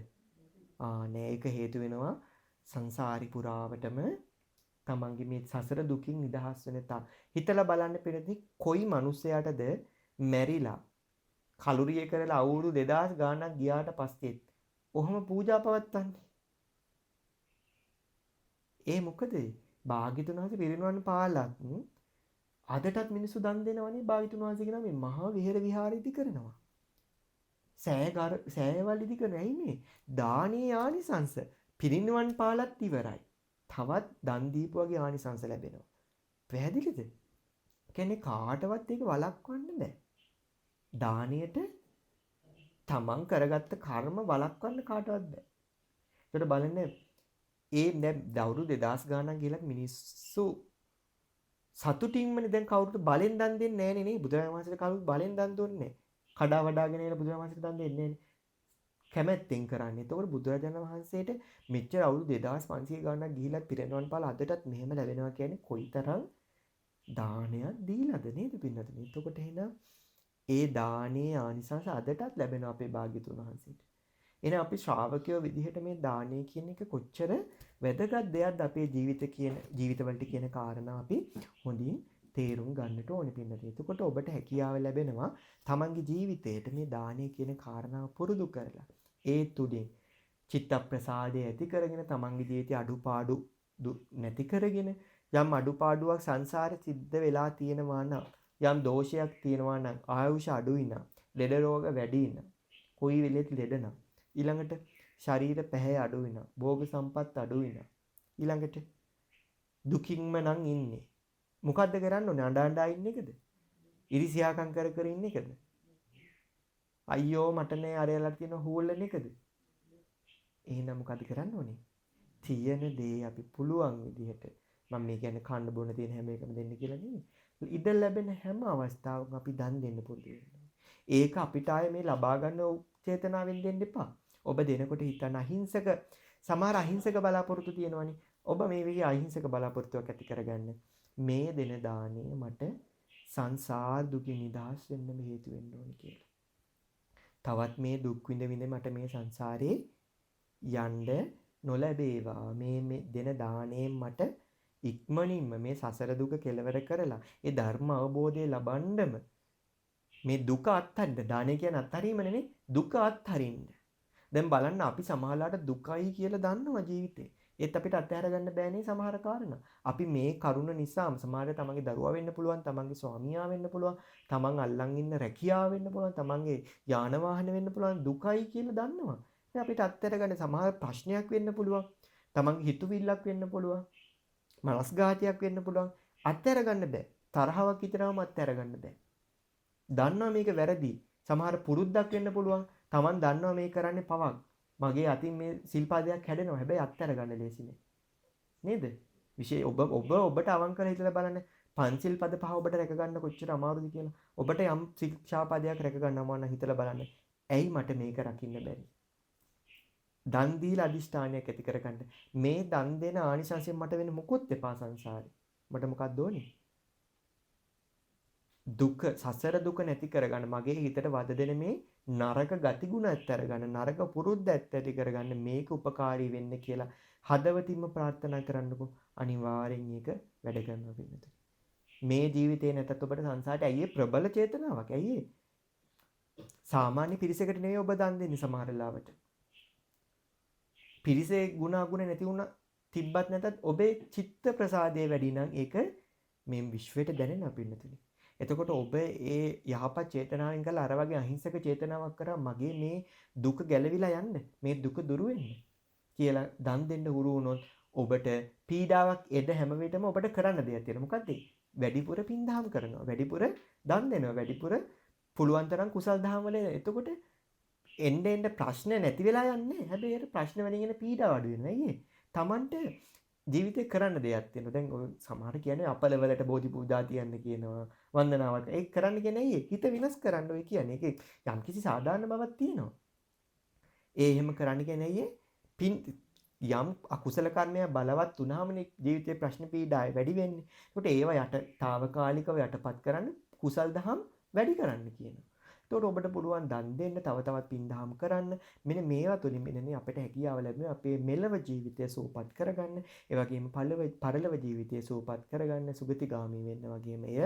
S1: නෑ ඒක හේතු වෙනවා සංසාරි පුරාවටම තමන්ගේ මේ සසර දුකින් නිදහස් වෙන තා. හිතලා බලන්න පිළිදි කොයි මිනිසයාටද මැරිලා කලුරිය කරලා අවුරුදු 2000 ගාණක් ගියාට පස්සෙත් ඔහොම පූජා පවත්වන්නේ. ඒ මොකද? භාග්‍යතුන් වහන්සේ පිරිනුවන් පාලත් අදටත් මිනිස්සු දන් දෙනවනේ භාග්‍යතුන් වහන්සේ කියන මේ මහා විහෙර විහාරෙදි කරනවා. සෑවල් ඉදි කරන ඇයි මේ? දානීය ආනිසංස පිරිනුවන් පාලත් ඉවරයි. තවත් දන් දීපු වගේ ආනිසංස ලැබෙනවා. පැහැදිලිද? කියන්නේ කාටවත් ඒක වළක්වන්න බෑ. දානියට තමන් කරගත්ත කර්ම වළක්වන්න කාටවත් බෑ. ඒකට බලන්න ඒ දැන් දවුරු 2000 ගාණක් ගිහලා මිනිස්සු සතුටින්මනේ දැන් කවුරුත් බලෙන් දන් දෙන්නේ නැහනේ නේ. බුදුරජාණන් වහන්සේට කවුරුත් බලෙන් දන් දුන්නේ නැහැ. කඩා වඩාගෙන එන බුදුරජාණන් වහන්සේට දන් දෙන්නේ නැහනේ. කැමැත්තෙන් කරන්නේ. ඒතකොට බුදුරජාණන් වහන්සේට මෙච්චර අවුරුදු 2500 ගාණක් ගිහිලා පිරිනවන් පාල අදටත් මෙහෙම ලැබෙනවා කියන්නේ කොයිතරම් දානයක් දීලාද නේද පින්නතුනි? එතකොට එහෙනම් ඒ දානයේ ආනිසංස අදටත් ලැබෙනවා අපේ භාග්‍යතුන් වහන්සේට. එහෙනම් අපි ශ්‍රාවකයෝ විදිහට මේ දානය කියන එක කොච්චර වැදගත් දෙයක්ද අපේ ජීවිතවලට කියන කාරණා අපි හොඳින් තේරුම් ගන්නට ඕනේ පින්නතුනි. එතකොට ඔබට හැකියාව ලැබෙනවා තමන්ගේ ජීවිතේට මේ දානය කියන කාරණාව පුරුදු කරලා ඒ තුලින් චිත්ත ප්‍රසාදය ඇති කරගෙන තමන්ගේ ජීවිතයේ අඩුපාඩු නැති කරගෙන යම් අඩුපාඩුවක් සංසාරේ සිද්ධ වෙලා තියෙනවා නම් යම් දෝෂයක් තියෙනවා නම් ආයුෂ අඩුයි නම් ලෙඩ රෝග වැඩි නම් කොයි වෙලෙත් ලෙඩ නම් ඊළඟට ශරීර පැහැ අඩුයි නම් භෝග සම්පත් අඩුයි නම් ඊළඟට දුකින්ම නම් ඉන්නේ මොකද්ද කරන්න ඕනේ? අඬ අඬා ඉන්න එකද? ඉරිසියාකම් කර කර ඉන්න එකද? අයියෝ මට නෑ අරයලට තියෙන හූල්ලන එකද? එහෙනම් මොකද කරන්න ඕනේ? තියෙන දේ අපි පුළුවන් විදිහට මම මේ කියන්නේ කන්න බොන්න තියෙන හැම එකම දෙන්න කියලා නෙමෙයි. ඉඩ ලැබෙන හැම අවස්ථාවකම අපි දන් දෙන්න පුරුදු වෙනවා. ඒක අපිට ආයේ මේ ලබා ගන්න චේතනාවෙන් දෙන්න එපා. ඔබ දෙනකොට හිතන අහිංසක සමහර අහිංසක බලාපොරොත්තු තියෙනවනේ. ඔබ මේ විදිහේ අහිංසක බලාපොරොත්තුවක් ඇති කරගන්න. මේ දෙන දාණය මට සංසාර දුකින් නිදහස් වෙන්නම හේතු වෙන්න ඕනේ කියලා. තවත් මේ දුක් විඳ මට මේ සංසාරේ යන්න නොලැබේවා. මේ දෙන දාණයෙන් මට ඉක්මනින්ම මේ සසර දුක කෙලවර කරලා ඒ ධර්ම අවබෝධය ලබන්නම මේ දුක අත්හරින්න. දාණය කියන්නේ අත්හරීම නෙමෙයි දුක අත්හරින්න. දැන් බලන්න අපි සමහරලාට දුකයි කියලා දන්නවා ජීවිතේ. ඒත් අපිට අත්හැර ගන්න බෑනේ සමහර කාරණා. අපි මේ කරුණ නිසාම සමහරට තමන්ගේ දරුවා වෙන්න පුළුවන්, තමන්ගේ ස්වාමියා වෙන්න පුළුවන්, තමන් අල්ලන් ඉන්න රැකියාව වෙන්න පුළුවන්, තමන්ගේ යාන වාහන වෙන්න පුළුවන් දුකයි කියලා දන්නවා. දැන් අපිට අත්හැර ගන්න සමහර ප්‍රශ්නයක් වෙන්න පුළුවන්, තමන්ගේ හිතුවිල්ලක් වෙන්න පුළුවන්, මනස්ගාතයක් වෙන්න පුළුවන්. අත්හැර ගන්න බෑ. තරහවක් විතරම අත්හැර ගන්න බෑ. දන්නවා මේක වැරදි. සමහර පුරුද්දක් වෙන්න පුළුවන්. තමන් දන්නවා මේ කරන්නේ පවක්. මගේ අතින් මේ සිල්පදයක් හැදෙනවා. හැබැයි අත්හැර ගන්න ලේසි නෑ. නේද? විශේෂ ඔබට අවංකව හිතලා බලන්න පංචිල් පද පහ ඔබට රැක ගන්න කොච්චර අමාරුද කියලා. ඔබට යම් ශික්ෂාපදයක් රැක ගන්න ඕන නම් හිතලා බලන්න. ඇයි මට මේක රකින්න බැරි? දන් දීලා අදිෂ්ඨානයක් ඇති කරගන්න. මේ දන් දෙන ආනිසංසයෙන් මට වෙන මොකොත් එපා සංසාරේ. මට මොකක්ද ඕනේ? දුක සසර දුක නැති කරගන්න මගේ හිතට වද දෙන මේ නරක ගතිගුණ ඇත්තර ගන්න නරක පුරුද්ද ඇති කරගන්න මේක උපකාරී වෙන්න කියලා හදවතින්ම ප්‍රාර්ථනා කරන්නකෝ අනිවාර්යෙන් ඒක වැඩ කරනවා පින්නතුනි. මේ ජීවිතේ නැතත් ඔබට සංසාරේ ඇයි ප්‍රබල චේතනාවක් ඇයි සාමාන්‍ය පිරිසකට නෙවෙයි ඔබ දන් දෙන්නේ සමහර ලාවට. පිරිසේ ಗುಣ අගුණ නැති වුණ තිබ්බත් නැතත් ඔබේ චිත්ත ප්‍රසාදයේ වැඩි නම් ඒක මේ විශ්වයට දැනෙනවා පින්නතුනි. එතකොට ඔබ ඒ යහපත් චේතනාවෙන් කළා අර වගේ අහිංසක චේතනාවක් කරා මගේ මේ දුක ගැලවිලා යන්න මේ දුක දුරු වෙන්න කියලා දන් දෙන්න හුරු වුණොත් ඔබට පීඩාවක් එද හැම වෙලෙම ඔබට කරන්න දෙයක් තියෙනවා. මොකද්ද? වැඩිපුර පින්දහම් කරනවා. වැඩිපුර දන් දෙනවා. වැඩිපුර පුළුවන් තරම් කුසල් දහම් වල එතකොට එන්න ප්‍රශ්න නැති වෙලා යන්නේ. හැබැයි ඒ ප්‍රශ්න වලින් එන පීඩාව අඩු වෙනවා. අයියේ. Tamanට ජීවිතේ කරන්න දෙයක් තියෙනවා. දැන් ඔය සමහර කියන්නේ අපල වලට බෝධි පූජා තියන්න කියනවා. වන්දනාවක්. ඒක කරන්න කියන්නේ අයියේ. හිත විනාශ කරන්න ඔය කියන්නේ. ඒක යම්කිසි සාධාරණ බවක් තියෙනවා. ඒ එහෙම කරන්න කියන්නේ අයියේ පින් යම් අකුසල කර්මයක් බලවත් වුණාමනේ ජීවිතේ ප්‍රශ්න පීඩාය වැඩි වෙන්නේ. ඒකට ඒව තාවකාලිකව යටපත් කරන්න කුසල් දහම් වැඩි කරන්න කියනවා. එතකොට ඔබට පුළුවන් දන් දෙන්න තව තවත් පින් දහම් කරන්න. මෙන්න මේවා තුලින් මෙන්න අපිට හැකියාව ලැබෙනවා අපේ මෙලව ජීවිතය සූපපත් කරගන්න. ඒ වගේම පරලොව ජීවිතය සූපපත් කරගන්න සුගතිගාමී වෙන්න වගේම එය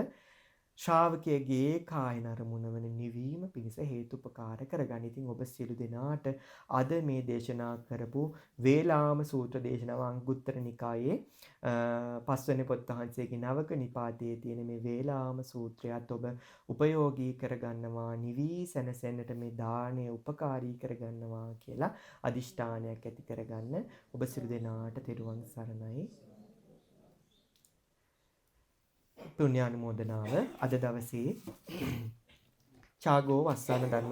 S1: ශ්‍රාවකයේගේ කායන අරමුණ වන නිවීම පිණිස හේතුපකාර කරගන්න. ඉතින් ඔබ සියලු දෙනාට අද මේ දේශනා කරපු වේලාම සූත්‍ර දේශනාව අංගුත්තර නිකායේ පස්වෙනි පොත් වහන්සේගේ නවක නිපාතයේ තියෙන මේ වේලාම සූත්‍රයත් ඔබ උපයෝගී කරගන්නවා නිවී සැනසෙන්නට මේ දාණය උපකාරී කරගන්නවා කියලා අදිෂ්ඨානයක් ඇති කරගන්න. ඔබ සියලු දෙනාට තෙරුවන් සරණයි. පුණ්‍යානුමෝදනාව අද දවසේ චාගෝ වස්සාන ධර්ම